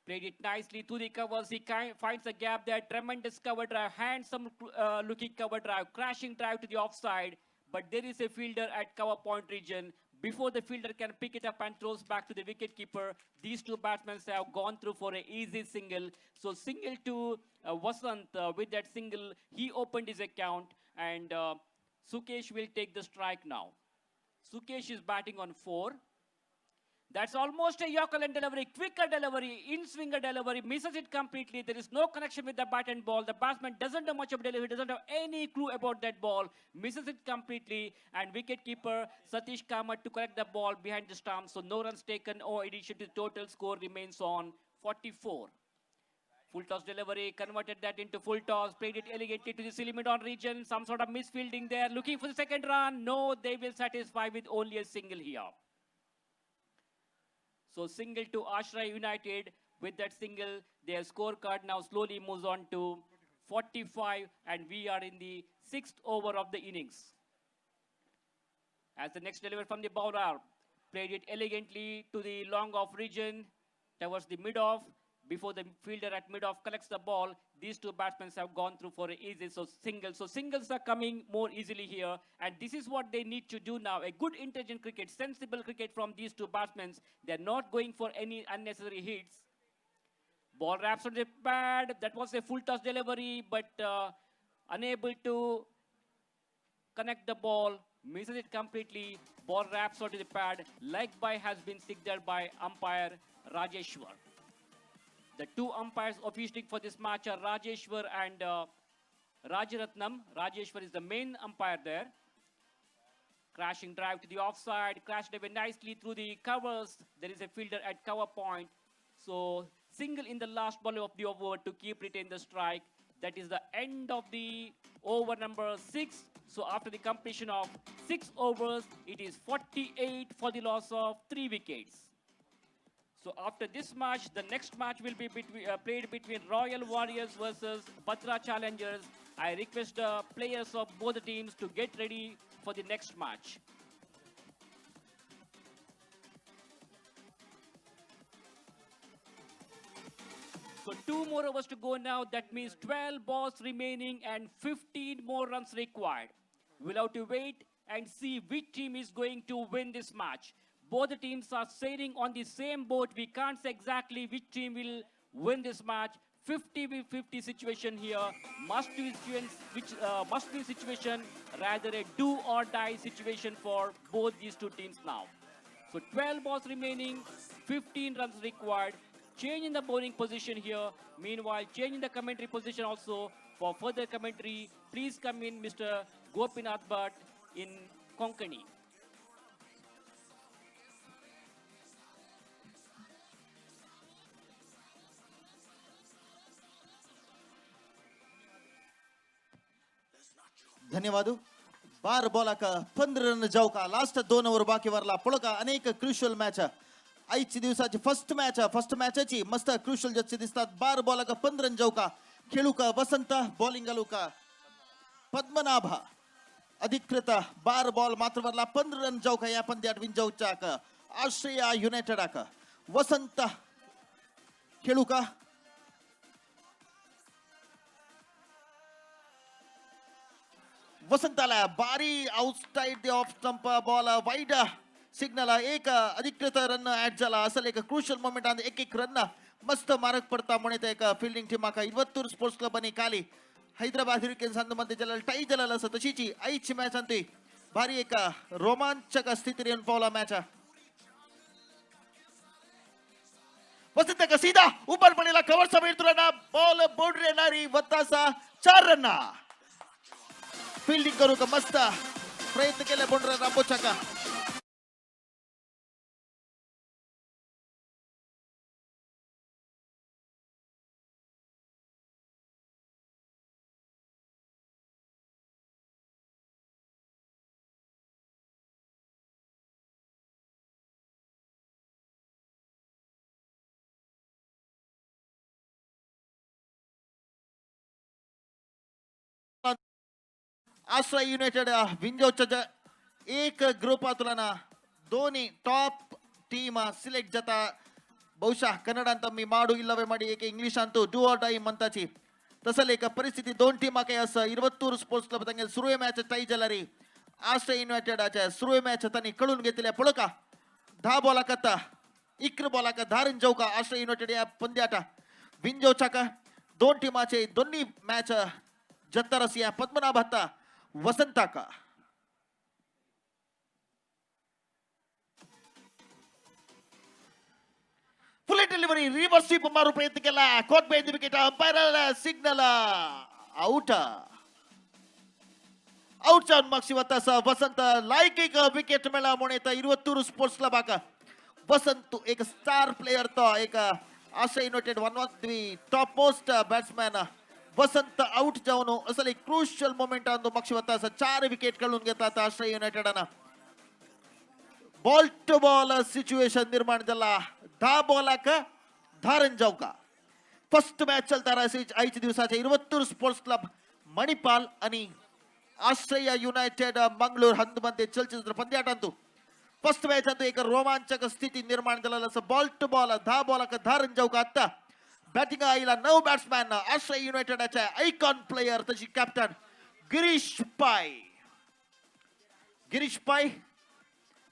Played it nicely to the covers. He finds a gap there. Tremendous cover drive. Handsome looking cover drive. Crashing drive to the offside. But there is a fielder at cover point region. Before the fielder can pick it up and throws back to the wicketkeeper, these two batsmen have gone through for an easy single. So single to Vasant with that single, he opened his account, and Sukesh will take the strike now. Sukesh is batting on 4. That's almost a Yorker delivery, quicker delivery, in-swinger delivery, misses it completely. There is no connection with the bat and ball. The batsman doesn't know much of delivery, doesn't have any clue about that ball, misses it completely, and wicketkeeper Satish Kamath to collect the ball behind the stump. So no runs taken or addition to the total score remains on 44. Full toss delivery, converted that into full toss, played it elegantly to the silly mid-on region, some sort of misfielding there, looking for the second run. No, they will satisfy with only a single here. So single to Ashray United. With that single, their scorecard now slowly moves on to 45, and we are in the 6th over of the innings. As the next delivery from the bowler, played it elegantly to the long off region towards the mid-off. Before the fielder at mid-off collects the ball, these two batsmen have gone through for an easy single. So singles are coming more easily here, and this is what they need to do now. A good intelligent cricket, sensible cricket from these two batsmen. They're not going for any unnecessary hits. Ball wraps on the pad. That was a full toss delivery, but unable to connect the ball. Misses it completely. Ball wraps onto the pad. Leg bye has been signaled by umpire Rajeshwar. The two umpires officiating for this match are Rajeshwar and Rajaratnam. Rajeshwar is the main umpire there. Crashing drive to the offside. Crashed away nicely through the covers. There is a fielder at cover point. So single in the last ball of the over to retain the strike. That is the end of the over number 6. So after the completion of 6 overs, it is 48 for the loss of 3 wickets. So after this match, the next match will be played between Royal Warriors versus Batra Challengers. I request the players of both the teams to get ready for the next match. So 2 more overs to go now. That means 12 balls remaining and 15 more runs required. We'll have to wait and see which team is going to win this match. Both the teams are sailing on the same boat. We can't say exactly which team will win this match. 50-50 situation here. Must be situation, rather a do or die situation for both these two teams now. So 12 balls remaining, 15 runs required. Change in the bowling position here. Meanwhile, change in the commentary position also. For further commentary, please come in Mr. Gopinath Bhatt in Konkani. धन्यवाद. बार बॉला का 15 run जाऊ का last 2 over बाकी वरला पळका अनेक crucial match आजची दिवसाची first मॅचची मस्त क्रुशियल जच्चे दिसतात. बार बॉला का 15 रन जाऊ का खेळू का वसंत बॉलिंग आलू का पद्मनाभ अधिकृत बार बॉल मात्र वरला 15 रन जाऊ का या पंद्यात विन जाऊचा का आश्रया युनायटेड का वसंत खेळू का वसंताला बारी outside the off stump ball wide signal एक अधिकृत रन ऍड झाला असेल. एक क्रुशियल मोमेंट आणि एक रन मस्त मारक पडता म्हणत एक फील्डिंग टीम का इवत्तूर स्पोर्ट्स क्लब आणि काली हैदराबाद हरिकेन्स मध्ये जल टाई जल असं तशीची आईची मॅच अंती भारी एक रोमांचक स्थिती येऊन पावला मॅच. वसंत का सीधा ऊपर पडेला कव्हर समीर तुरना बॉल बाउंड्री येणारी वत्तासा 4 रन. फील्डिंग करू का मस्त प्रयत्न केला बोंडरा रांबोचा का आश्रय युनायटेड विंजोच्या एक ग्रुपातून दोन्ही टॉप टीम सिलेक्ट जाता ಬಹುಶಃ ಕನ್ನಡ ಅಂತ ಮೀ ಮಾಡು ಇಲ್ಲವೇ ಮಾಡಿ ಏಕೆ ಇಂಗ್ಲಿಷ್ ಅಂತೂ ಡೂ ಆರ್ ಡೈ ಮಂತಾಚಿ तसले एक परिस्थिती दोन टीम के असं 22 स्पोर्ट्स क्लब तंगे सुरुवे मॅच टाई जलारी आश्रय युनायटेडच्या सुरुवे मॅच त्यांनी कळून घेतल्या पळका 10 बॉलाकता इक्र बॉलाक धारण जाऊका आश्रय युनायटेड या पंद्याटा विंजोचा का दोन टीमाचे दोन्ही मॅच जत्तरस या पद्मनाभ हत्ता वसंता का फुल डिलिव्हरी रिव्हर्स स्वीप मारू प्रयत्न केला caught by the wicket umpire signal out out जाऊन मग शिवतास वसंत लायकिक विकेट मेळा म्हणून 22 स्पोर्ट्स क्लब आका वसंत एक स्टार प्लेयर तो एक आश्रय United one of the top most batsman Vasant out जाऊन असले क्रुशियल मोमेंट अंदू मग शिवतास 4 विकेट काढून घेतात आश्रय united ball to ball situation निर्माण झाला 10 बॉलाक धारण जाऊका फर्स्ट मॅच चलता आईच्या दिवसाच्या 22 स्पोर्ट्स क्लब मणिपाल आणि आश्रय युनायटेड मंगळूर हंदमध्ये चलचित्र पंद्याटांतू फर्स्ट मॅच अंतू एक रोमांचक स्थिती निर्माण झालेला बॉल टू बॉल 10 बॉलाक धारण जाऊका आता बॅटिंग आईला 9 बॅट्समॅन आश्रय युनायटेडच्या आयकॉन प्लेयर तशी कॅप्टन गिरीश पाय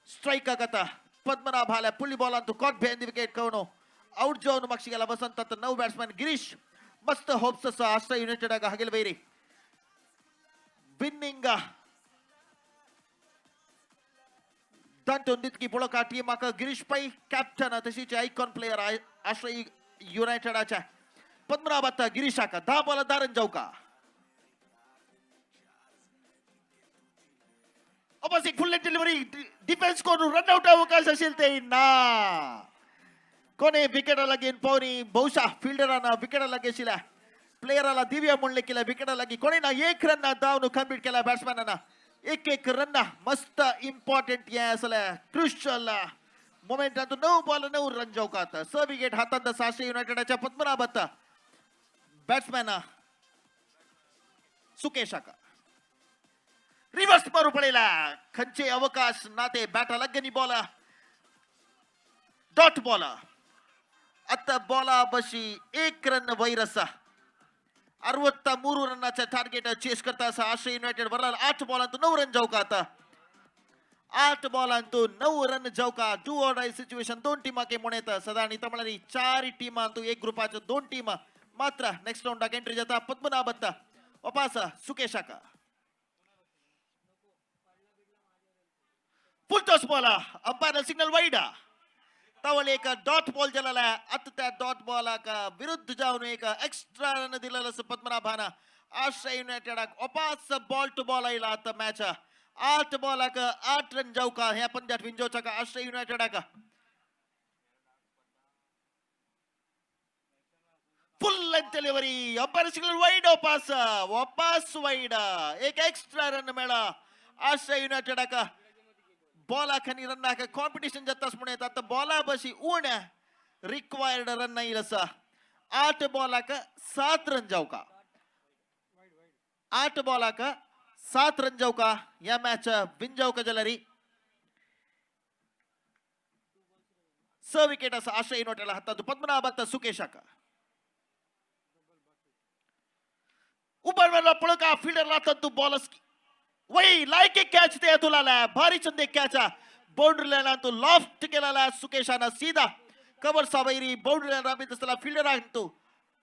स्ट्राइक ಆಗತ್ತ ಪದ್ಮನಾಭ ಹಾಲೆ ಪುಳ್ಳಿ ಬಾಲ್ ಅಂತೂ ಕಾಟ್ ಬೇಂದಿ ವಿಕೆಟ್ ಕವನು ಔಟ್ ಜೋನ್ ಮಕ್ಷಿಗೆಲ್ಲ ವಸಂತ ಅಂತ 9 ಬ್ಯಾಟ್ಸ್ಮನ್ ಗಿರೀಶ್ ಮಸ್ತ್ ಹೋಪ್ಸ್ ಆಶ್ರಯ ಯುನೈಟೆಡ್ ಆಗ ಹಗಿಲ್ ಬೈರಿ ವಿನ್ನಿಂಗ್ ದಂಟು ನಿತ್ಕಿ ಬುಳಕ ಟೀಮ್ ಆಕ ಗಿರೀಶ್ ಪೈ ಕ್ಯಾಪ್ಟನ್ तशीच आयकॉन प्लेयर आश्रय युनायटेडच्या पद्मनाभ आता गिरीश आका 10 बॉल धारण जाऊ का ऑपोजिट फुल डिलिव्हरी डिफेन्स करून रन आउट अवकाश असेल ते ना कोणे विकेटला गेन पावनी बहुशा फिल्डरांना विकेटला गेशिला प्लेयरला दिव्य म्हणले केला विकेटला गे कोणी ना एक रन धावून कंप्लीट केला बॅट्समॅनना एक रन मस्त इम्पॉर्टंट या असला crucial moment Antu 9 ball 9 run जाऊ का आता स विकेट हातात आश्रय युनायटेडच्या पद्मनाभ आता बॅट्समॅन सुकेश आका रिवर्स मारू पडेला खंचे अवकाश नाते बॅटा लगनी बॉल डॉट बॉल आता बॉला बशी 1 रन वैरस 63 रनाचा टार्गेट चेस करता असा आश्रय United Barla 8 ball Antu 9 run जाऊ का आता 8 बॉल अंतू 9 रन जाऊ का डू ऑर डाय सिच्युएशन दोन टीमा के म्हणत सदा आणि तमळरी 4 टीमा अंतू एक ग्रुपाच्या दोन टीमा मात्र नेक्स्ट राउंड एंट्री जाता पद्मनाभ आता वापस सुकेश का full toss ball umpire signal wide तवल एक डॉट बॉल जलाला आता त्या डॉट बॉल का विरुद्ध जाऊन एक एक्स्ट्रा रन दिलेला पद्मनाभाना आश्रय युनायटेड वापस बॉल टू बॉल आईला आता मॅच 8 बॉल 8 रन जाऊ का ह्या पंद्यात विंजोचा का आश्रय युनायटेड का full length delivery umpire signal wide वापस वाईड एक एक्स्ट्रा रन मिळा आश्रय युनायटेड का बॉला खनी रन कॉम्पिटिशन जाताच म्हणे आता बॉला बशी ऊन रिक्वायर्ड रन नाही असा 8 बॉलाक 7 रन जाऊ का 8 बॉलाक 7 रन जाऊ का या मॅच विंजाऊ का जलरी स विकेट असा आश्रय युनायटेडला हातात पद्मनाभ आता सुकेश का उपर पळका फील्डरला तंतू बॉलर्स वही लायक एक कॅच ते तुला भारी चंदे कॅच बाउंड्री लाईन तो लॉफ्ट केलेला सुकेशाना सीधा कवर सावैरी बाउंड्री लाईन राबीत असला फिल्डर आणतो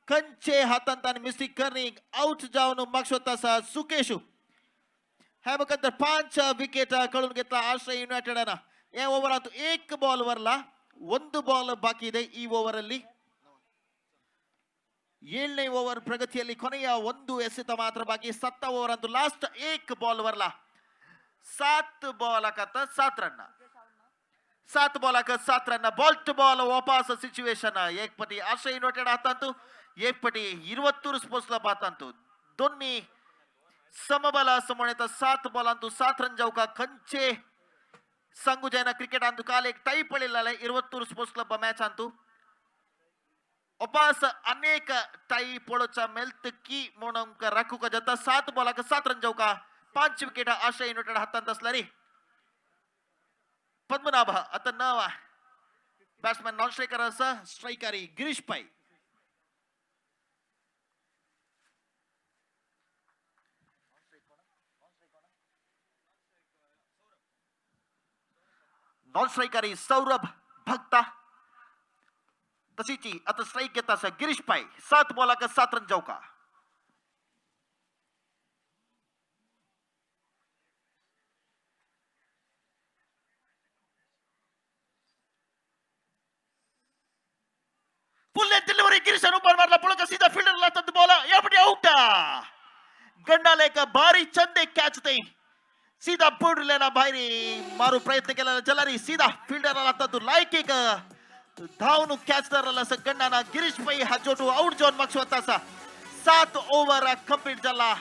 कंचे हातांतान मिस्टेक करनिंग आउट जाऊन मक्षोतासा सुकेशु ह्या बघतर 5 विकेट काढून घेतला आश्रय युनायटेडना या ओव्हरात 1 बॉल वरला 1 बॉल ಬಾಕಿ ಇದೆ ಈ ಓವರ್ ಅಲ್ಲಿ 7ನೇ ಓವರ್ ಪ್ರಗತಿಯಲ್ಲಿ ಕೊನೆಯ 1 ಎಸೆತ ಮಾತ್ರ ಬಾಕಿ 7 ಓವರ್ ಅಂತೂ ಲಾಸ್ಟ್ 1 बॉल वरला 7 बॉल आता 7 run 7 ball 7 run ball to ball वापस सिच्युएशन एक पटी आश्रय युनायटेड हातांतू एक पटी 22 स्पोर्ट्स क्लब हातांतू दोन्ही समबल असं म्हणत 7 बॉल अंतू 7 रन जाऊ का खंचे संगुजैना क्रिकेट अंतू काल एक टाई पडलेला 22 स्पोर्ट्स क्लब मॅच अंतू वापस अनेक टाई पडोचा मेल्त की म्हणून राखू का जाता 7 बॉल 7 रन जाऊ का 5 विकेट आश्रय युनायटेड हातांत असल्याने पद्मनाभ आता नवा बॅट्समॅन नॉन स्ट्रायकर असा स्ट्रायकारी गिरीश पै नॉन स्ट्रायकारी सौरभ भक्ता तशीची आता स्ट्राईक घेत असा गिरीश पै 7 बॉलाक 7 रन जावका फुल डिलिव्हरी गिरीशन उपर मारला पुढे सीधा फील्डरला तद बॉल एवढी आउट गंडाला एक भारी चंदे कॅच ते सीधा पुढलेला बाहेरी मारू प्रयत्न केला जलारी सीधा फील्डरला तद लाईक एक धावनु कॅच धरला असं गंडाना गिरीश पै हा जोटू आउट जोन माग स्वतःचा 7 ओव्हर कंप्लीट झाला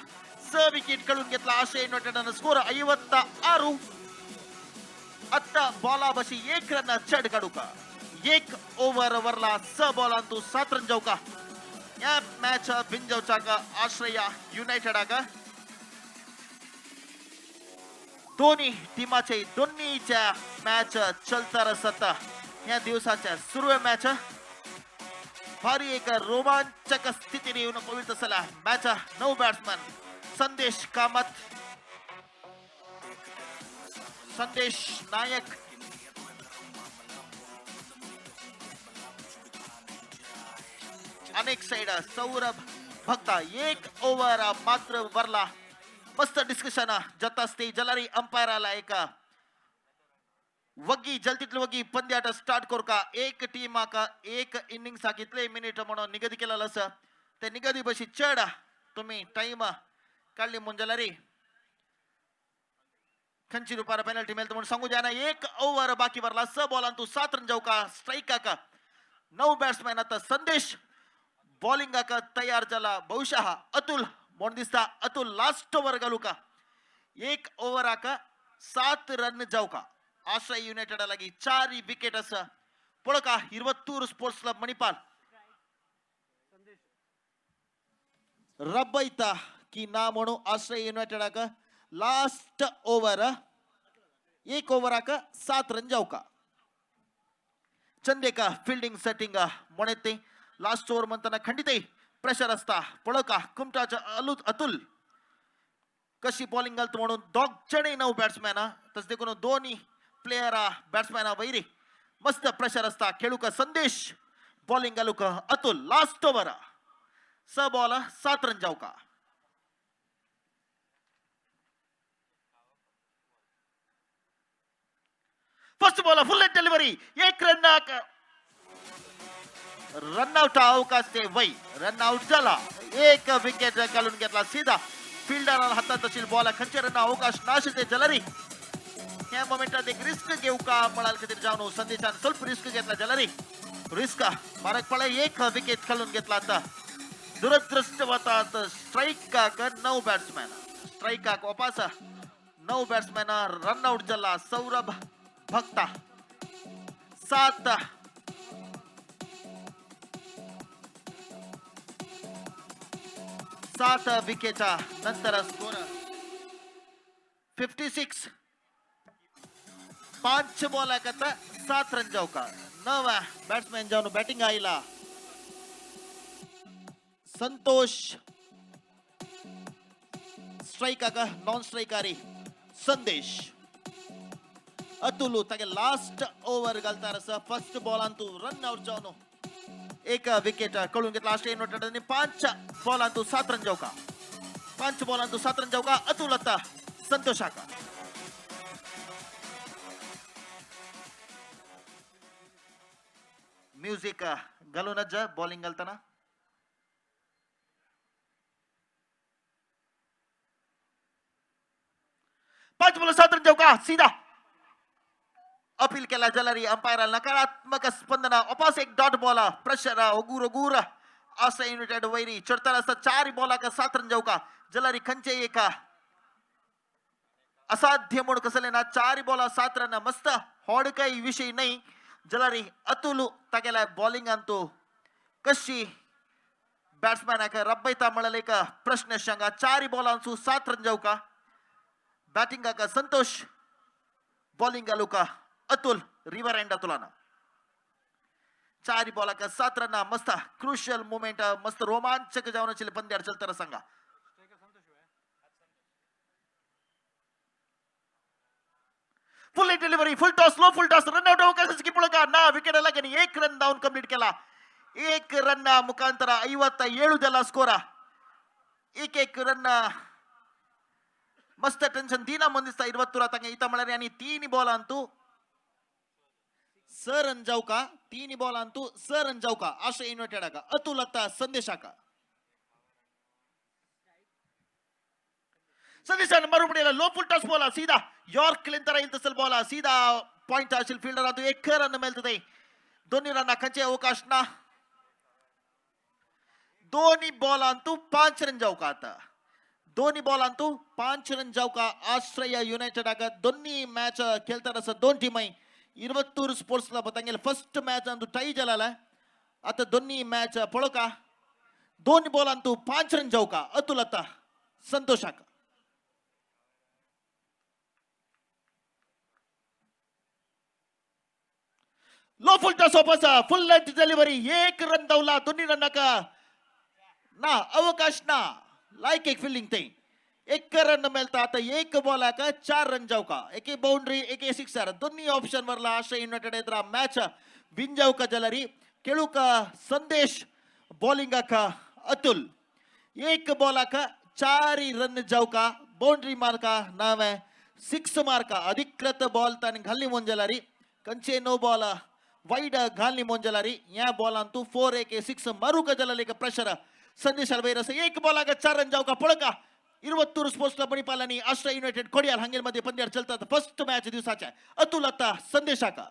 6 विकेट काढून घेतला आशय युनायटेडनं स्कोर 56 आता बॉला बशी 1 रन चढ काढू का 1 ओव्हर वरला 6 बॉलांतू 7 रन जाऊ का या मॅच बिंजवचा का आश्रय युनायटेड का दोन्ही टीमाचे दोन्हीच्या मॅच चलता रसत या दिवसाच्या सुरू मॅच भारी एक रोमांचक स्थितीने येऊन पवित्र असला मॅच 9 बॅट्समॅन संदेश कामत संदेश नायक अनेक साइड सौरभ भक्ता 1 ओव्हर मात्र वरला मस्त डिस्कशन जात असते जलारी अंपायर आला एक वग्गी जलतीतली वग्गी पंद्याट स्टार्ट करू का एक टीम का एक इनिंग्स कितले मिनिट म्हणून निगदी केलेलं असं ते निगदी बशी चढ तुम्ही टाइम काढली म्हणून जलारी खंची रुपयाला पेनल्टी मिळते म्हणून सांगू द्या ना 1 ओव्हर बाकी भरला 6 बॉलांतू 7 रन जाऊ का स्ट्राईक का 9 बॅट्समॅन आता संदेश बॉलिंग का तयार झाला बहुशः अतुल म्हणून दिसता अतुल लास्ट ओव्हर घालू का 1 ओव्हर का 7 रन जाऊ का आश्रय युनायटेड लागी 4 विकेट असं पुढं का 22 स्पोर्ट्स क्लब मणिपाल रब्बैता की ना म्हणू आश्रय युनायटेड का लास्ट ओव्हर 1 ओव्हर का 7 रन जाऊ का चंदे का फील्डिंग सेटिंग म्हणते लास्ट ओव्हर म्हणताना खंडित प्रेशर असता पुढं का कुमटाच्या अतुल कशी बॉलिंग घालतो म्हणून दोघजणे 9 बॅट्समॅन तस देखून दोन्ही प्लेयर बॅट्समॅन वैरी मस्त प्रेशर असता खेळू का संदेश बॉलिंग घालू का Atul last over 6 ball 7 run जाऊ का first ball full delivery 1 run out अवकाश ते वै रन आउट झाला 1 विकेट घालून घेतला सीधा फिल्डर हातात असेल बॉल खंचे रन अवकाश नाश ते जलरी या मोमेंटात एक रिस्क घेऊ का म्हणाल कधी जाऊन संदेशान ಸ್ವಲ್ಪ रिस्क घेतला जलरी रिस्क मारक पळे 1 विकेट घालून घेतला आता दुरदृष्टवतात स्ट्राईक का 9 बॅट्समॅन स्ट्राईक का वापस 9 बॅट्समॅन रन आउट झाला सौरभ भक्ता 7 विकेट नंतर स्कोर 56 5 बॉल 7 रन जाऊ का 9 बॅट्समॅन जाऊन बॅटिंग आईला संतोष स्ट्राईक का नॉन स्ट्राईकारी संदेश अतुलू तागे last over घालतार first ball Antu run out जाऊन 1 विकेट कळून घेतला आश्रय युनायटेडने 5 बॉल अंतू 7 रन जाऊ का 5 बॉल अंतू 7 रन जाऊ का अतुल आता संतोष का म्युझिक घालूनच बॉलिंग घालताना पाच बॉल 7 रन जाऊ का सीधा अपील केला जलारी अंपायर नकारात्मक स्पंदन वापस एक डॉट बॉल प्रेशर ओगूर आश्रय युनायटेड वैरी चढता असता 4 बॉल 7 रन जाऊ का जलारी खंचे एक असाध्य म्हणून कसले ना 4 बॉल 7 रन मस्त हॉड काही विषय नाही जलारी अतुल तागेला बॉलिंग आणतो कशी बॅट्समॅन रब्बैता म्हणले का प्रश्न शंगा 4 बॉलांसू 7 रन जाऊ का ಬ್ಯಾಟಿಂಗ್ ಆಗ ಸಂತೋಷ್, ಬೌಲಿಂಗ್ ಅಲುಕ ಅತುಲ್, ರಿವರ್ ಎಂಡ್ ಅತುಲಾನ 4 बॉल का 7 रन मस्त क्रुशियल मोमेंट मस्त रोमांचक जावनाची पंद्याड चलताना सांगा फुल डिलिव्हरी फुल टॉस लो फुल टॉस रन आउट अवकाशाची पुळका ना विकेट लागेनी 1 रन डाऊन कंप्लीट केला 1 रन मुखांतर 57 झाला स्कोर 1 रन मस्त टेन्शन दीना मंदिस्ता 20 तंग इता मळारी आणि 3 बॉल अंतू सरन जाऊ का 3 बॉल अंतू सरन जाऊ का आश्रय युनायटेड आका अतुल अत्ता संदेश आका संदेशान मरुपडेला लो फुल टॉस बॉल सीधा यॉर्क क्लिंतर इंतसल बॉल सीधा पॉइंट आशिल फील्डर ಅದು 1 ರನ್ ಮೇಲ್ತದೆ दोन्ही रन कंचे अवकाश ना दोन्ही बॉल अंतू 5 रन जाऊ का आता दोन्ही बॉल अंतू 5 रन जाऊ का आश्रय युनायटेड आका दोन्ही मॅच खेळतात असं दोन टीम आहे 22 स्पोर्ट्स क्लब ತಂಗೆಲ್ಲ ಫಸ್ಟ್ ಮ್ಯಾಚ್ ಅಂದು ಟೈ ಜಲಾಲ आता दोन्ही मॅच पळो का दोन्ही बॉल अंतू 5 रन जाऊ का अतुल आता संतोष आका लो फुल टॉस वापस फुल लेंथ डिलिव्हरी 1 रन धावला दोन्ही रन का ना अवकाश ना लाईक एक फील्डिंग ते 1 रन मेलता आता 1 बॉल आका 4 रन जाऊ का एक बाउंड्री एक सिक्सर दोन्ही ऑप्शन वरला आश्रय युनायटेड एदर मॅच विन जाऊ का जलरी केळू का संदेश बॉलिंग आका अतुल 1 बॉल आका 4 रन जाऊ का बाउंड्री मार्का नावे 6 मार्का अधिकृत बॉल तान घालनी मोंजलारी कंचे नो बॉल वाइड घालनी मोंजलारी या बॉल अंतू 4 एक 6 मारू का जलाले का प्रेशर संदेश वैरस 1 बॉल आका 4 रन जाऊ का पळका 22 स्पोर्ट्स क्लब मणिपाल आणि आश्रय युनायटेड खोडियाल हांगेल मध्ये पंद्याड चलतात फर्स्ट मॅच दिवसाच्या अतुल आता संदेश आका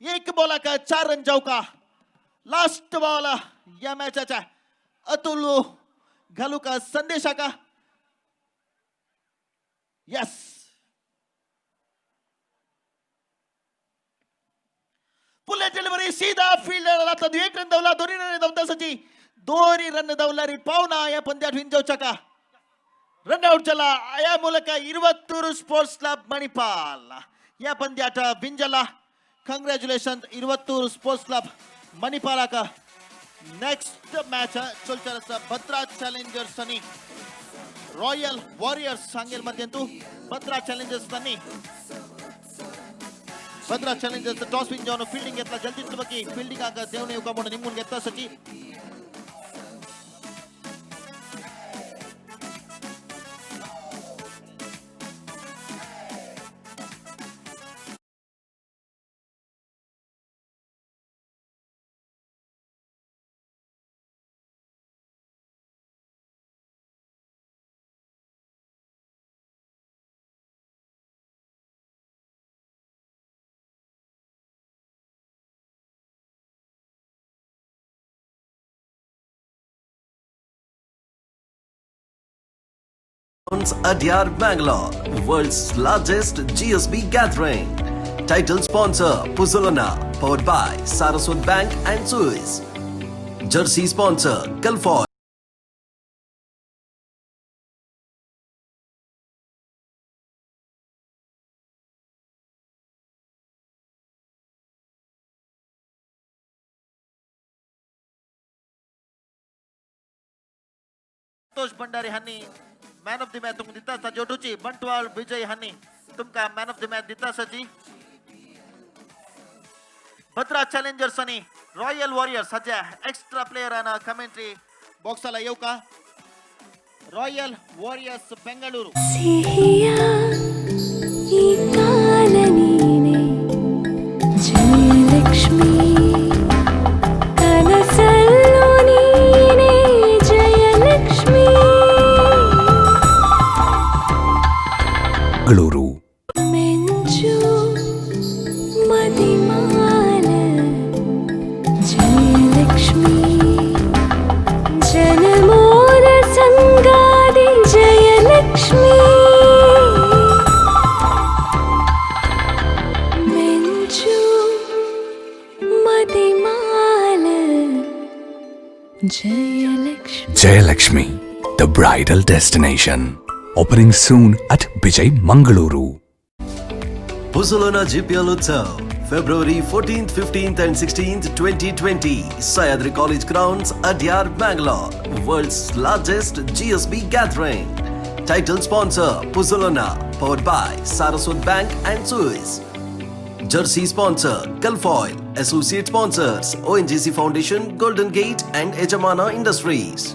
एक बॉल आका 4 रन जाऊ का लास्ट बॉल या मॅचच्या अतुल घालू का संदेश आका यस फुल डिलिव्हरी सीधा फील्डर आता 1 रन धावला दोन्ही रन धावतासाठी दोन्ही रन धावलारी पावना या पंद्यात विन जाऊ का रन आउट चला या ಮೂಲಕ 22 स्पोर्ट्स क्लब मणिपाल या पंद्यात विन झाला कंग्रॅच्युलेशन 22 स्पोर्ट्स क्लब मणिपाल का नेक्स्ट मॅच चलचरस भद्रा चॅलेंजर्स आणि रॉयल वॉरियर्स सांगेल मध्ये तू भद्रा चॅलेंजर्स आणि भद्रा चॅलेंजर्स टॉस विन जाऊन फील्डिंग घेतला जल्दीच बघी फील्डिंग आका देवने युका म्हणून निघून घेतला सची Adyar Bangalore, world's largest GSB gathering. Title sponsor Puzzolana, powered by Saraswat Bank and Suez. Jersey sponsor Gulfoil. Santosh Bhandari हानी मॅन ऑफ द मॅच तुमका दिता सा जोडूची बंटवाल विजय हानी तुमका मॅन ऑफ द मॅच दिता साची भद्रा चॅलेंजर्स आणि रॉयल वॉरियर्स सध्या एक्स्ट्रा प्लेयर आणि कमेंट्री बॉक्सला येऊ का रॉयल वॉरियर्स बेंगळूरू जयलक्ष्मी कनसल्लो नीने जयलक्ष्मी Gluru. ಮೆಂಚು ಮದಿಮಾಲ ಜಯಲಕ್ಷ್ಮಿ ಜನಮೋರ ಸಂಗಾದಿ Jayalakshmi Jayalakshmi. Jayalakshmi, the bridal destination. Opening soon at Vijay Mangaluru. Puzzolana GPL Utsav, February 14th, 15th and 16th, 2020, Sayadri College Grounds, Adyar, Bangalore. World's largest GSB gathering. Title sponsor, Puzzolana, powered by Saraswat Bank and Suez. Jersey sponsor, Gulf Oil. Associate sponsors, ONGC Foundation, Golden Gate and Ejamana Industries.